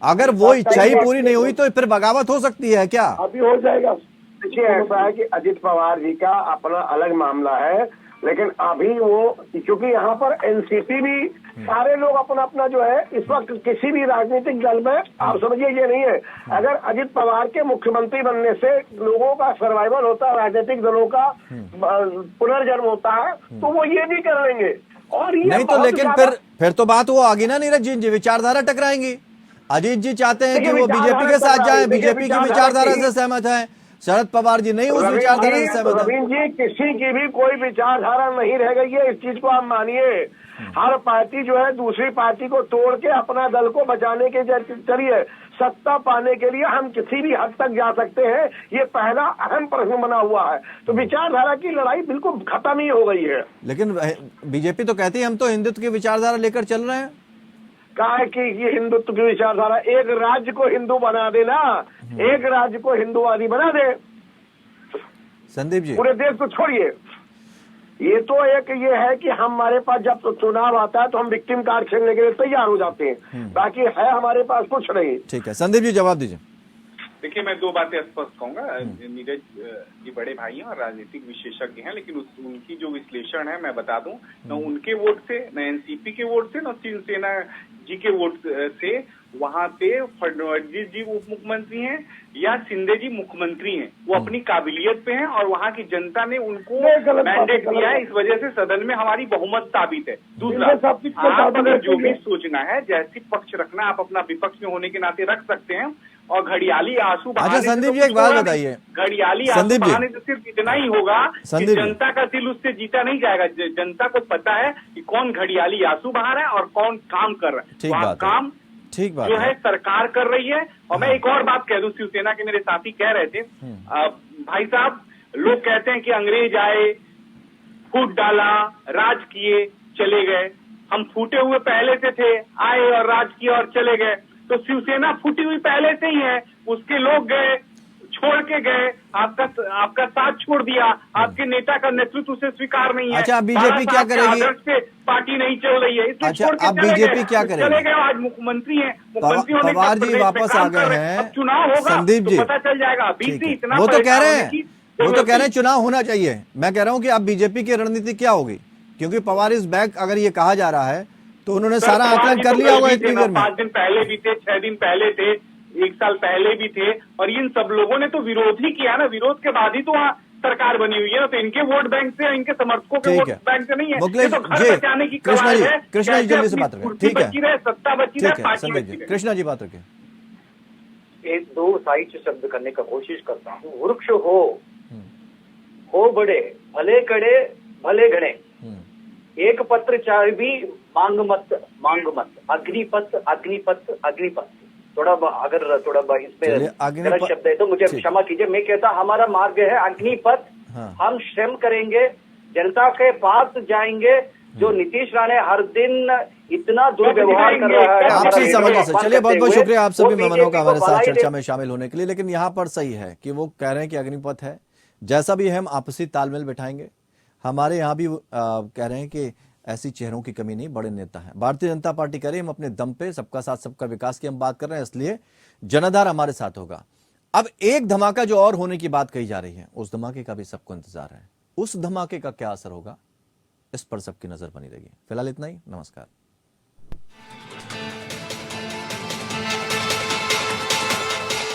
अगर वो इच्छा ही पूरी नहीं हुई तो फिर बगावत हो सकती है क्या? अभी हो जाएगा। देखिए, ऐसा है कि अजित पवार जी का अपना अलग मामला है, लेकिन अभी वो, क्योंकि यहाँ पर एनसीपी भी सारे लोग अपना अपना जो है इस वक्त किसी भी राजनीतिक दल में, आप समझिए ये नहीं है, अगर अजित पवार के मुख्यमंत्री बनने से लोगों का सर्वाइवल होता है, राजनीतिक दलों का पुनर्जन्म होता है, तो वो ये भी कर लेंगे। और ये नहीं तो लेकिन फिर तो बात वो आगे ना नीरज जी, विचारधारा टकराएंगी। अजीत जी चाहते हैं कि वो बीजेपी के साथ जाए, बीजेपी की विचारधारा से सहमत है, शरद पवार जी नहीं उस विचारधारा से सहमत है। रवीन जी, किसी की भी कोई विचारधारा नहीं रह गई है, इस चीज को आप मानिए। हर पार्टी जो है दूसरी पार्टी को तोड़ के अपना दल को बचाने के जरिए सत्ता पाने के लिए हम किसी भी हद तक जा सकते हैं, ये पहला अहम प्रश्न बना हुआ है। तो विचारधारा की लड़ाई बिल्कुल खत्म ही हो गई है। लेकिन बीजेपी तो कहती है हम तो हिंदुत्व की विचारधारा लेकर चल रहे हैं। कहा है कि ये हिंदुत्व की विचारधारा, एक राज्य को हिंदू बना देना, एक राज्य को हिंदुवादी बना दे, संदीप जी पूरे देश को छोड़िए। ये तो एक ये है कि हमारे पास जब तो चुनाव आता है तो हम विक्टिम कार्ड खेलने के लिए तैयार हो जाते हैं, बाकी है हमारे पास कुछ नहीं। ठीक है, संदीप जी जवाब दीजिए। देखिए, मैं दो बातें स्पष्ट कहूंगा। नीरज जी बड़े भाई हैं और राजनीतिक विशेषज्ञ हैं, लेकिन उनकी जो विश्लेषण है मैं बता दूं, न उनके वोट से, न एनसीपी के वोट से, न शिवसेना जी के वोट से वहां पे फडणवीस जी उप मुख्यमंत्री हैं या शिंदे जी मुख्यमंत्री हैं। वो अपनी काबिलियत पे हैं और वहां की जनता ने उनको मैंडेट दिया है, इस वजह से सदन में हमारी बहुमत साबित है। दूसरा, आप अगर जो भी सोचना है, जैसी पक्ष रखना, आप अपना विपक्ष में होने के नाते रख सकते हैं। और घड़ियाली आंसू बहाने, अच्छा संदीप जी एक बात बताइए, घड़ियाली आंसू बहाने से सिर्फ इतना ही होगा कि जनता का दिल उससे जीता नहीं जाएगा। जनता को पता है कि कौन घड़ियाली आंसू बहा रहा है और कौन काम कर रहा है। ठीक बात काम ठीक बात जो है सरकार कर रही है। और मैं एक और बात कह दूं, शिवसेना के मेरे साथी कह रहे थे, भाई साहब लोग कहते हैं कि अंग्रेज आए, फूट डाला, राज किए, चले गए। हम फूटे हुए पहले से थे, आए और राज किए और चले गए। तो शिवसेना फूटी हुई पहले से ही है, उसके लोग गए, छोड़ के गए, आपका साथ छोड़ दिया, आपके नेता का नेतृत्व उसे स्वीकार नहीं है। अच्छा बीजेपी क्या करेगी? से पार्टी नहीं चल रही है, इसलिए अच्छा छोड़ के अब बीजेपी क्या करेगी? चले गए, आज मुख्यमंत्री हैं, मुख्यमंत्री होने पवार जी वापस आ गए हैं, अब चुनाव होगा संदीप जी तो पता चल जाएगा। अभी से इतना वो तो कह रहे परेशान हैं, वो तो कह रहे हैं चुनाव होना चाहिए। मैं कह रहा हूँ कि अब बीजेपी की रणनीति क्या होगी, क्योंकि पवार इज बैक अगर ये कहा जा रहा है तो उन्होंने सारा आकलन कर लिया होगा इतनी देर में। 5 दिन पहले भी थे, 6 दिन पहले थे, 1 साल पहले भी थे, और इन सब लोगों ने तो विरोध ही किया ना। विरोध के बाद ही तो वहाँ सरकार बनी हुई है ना। तो इनके वोट बैंक से, इनके समर्थकों के वोट बैंक से नहीं है। ये तो घर बचाने की कृष्णा जी, कवायद है। कृष्णा जी जल्दी से बात रखें। ठीक है, सत्ता बची रहे, पार्टी संदीप जी, कृष्णा जी बात रखें। एक दो साहित्य शब्द करने का कोशिश करता हूँ। वृक्ष हो बड़े, भले कड़े भले घड़े, एक पत्र चाहे भी मांग मत, अग्निपथ अग्निपथ अग्निपथ। थोड़ा इसमें गलत शब्द है तो मुझे क्षमा कीजिए। मैं कहता हमारा मार्ग है अग्निपथ। हम श्रम करेंगे, जनता के पास जाएंगे। जो नीतीश राणे हर दिन इतना दुर्व्यवहार कर रहा है, आपसी समझ से। चलिए बहुत बहुत शुक्रिया आप सभी मेहमानों का हमारे साथ चर्चा में शामिल होने के लिए। लेकिन यहाँ पर सही है कि वो कह रहे हैं कि अग्निपथ है, जैसा भी है हम आपसी तालमेल बैठाएंगे। हमारे यहाँ भी कह रहे हैं कि ऐसी चेहरों की कमी नहीं, बड़े नेता हैं। भारतीय जनता पार्टी करे हम अपने दम पे सबका साथ सबका विकास की हम बात कर रहे हैं, इसलिए जनाधार हमारे साथ होगा। अब एक धमाका जो और होने की बात कही जा रही है, उस धमाके का भी सबको इंतजार है। उस धमाके का क्या असर होगा, इस पर सबकी नजर बनी रहेगी। फिलहाल इतना ही, नमस्कार।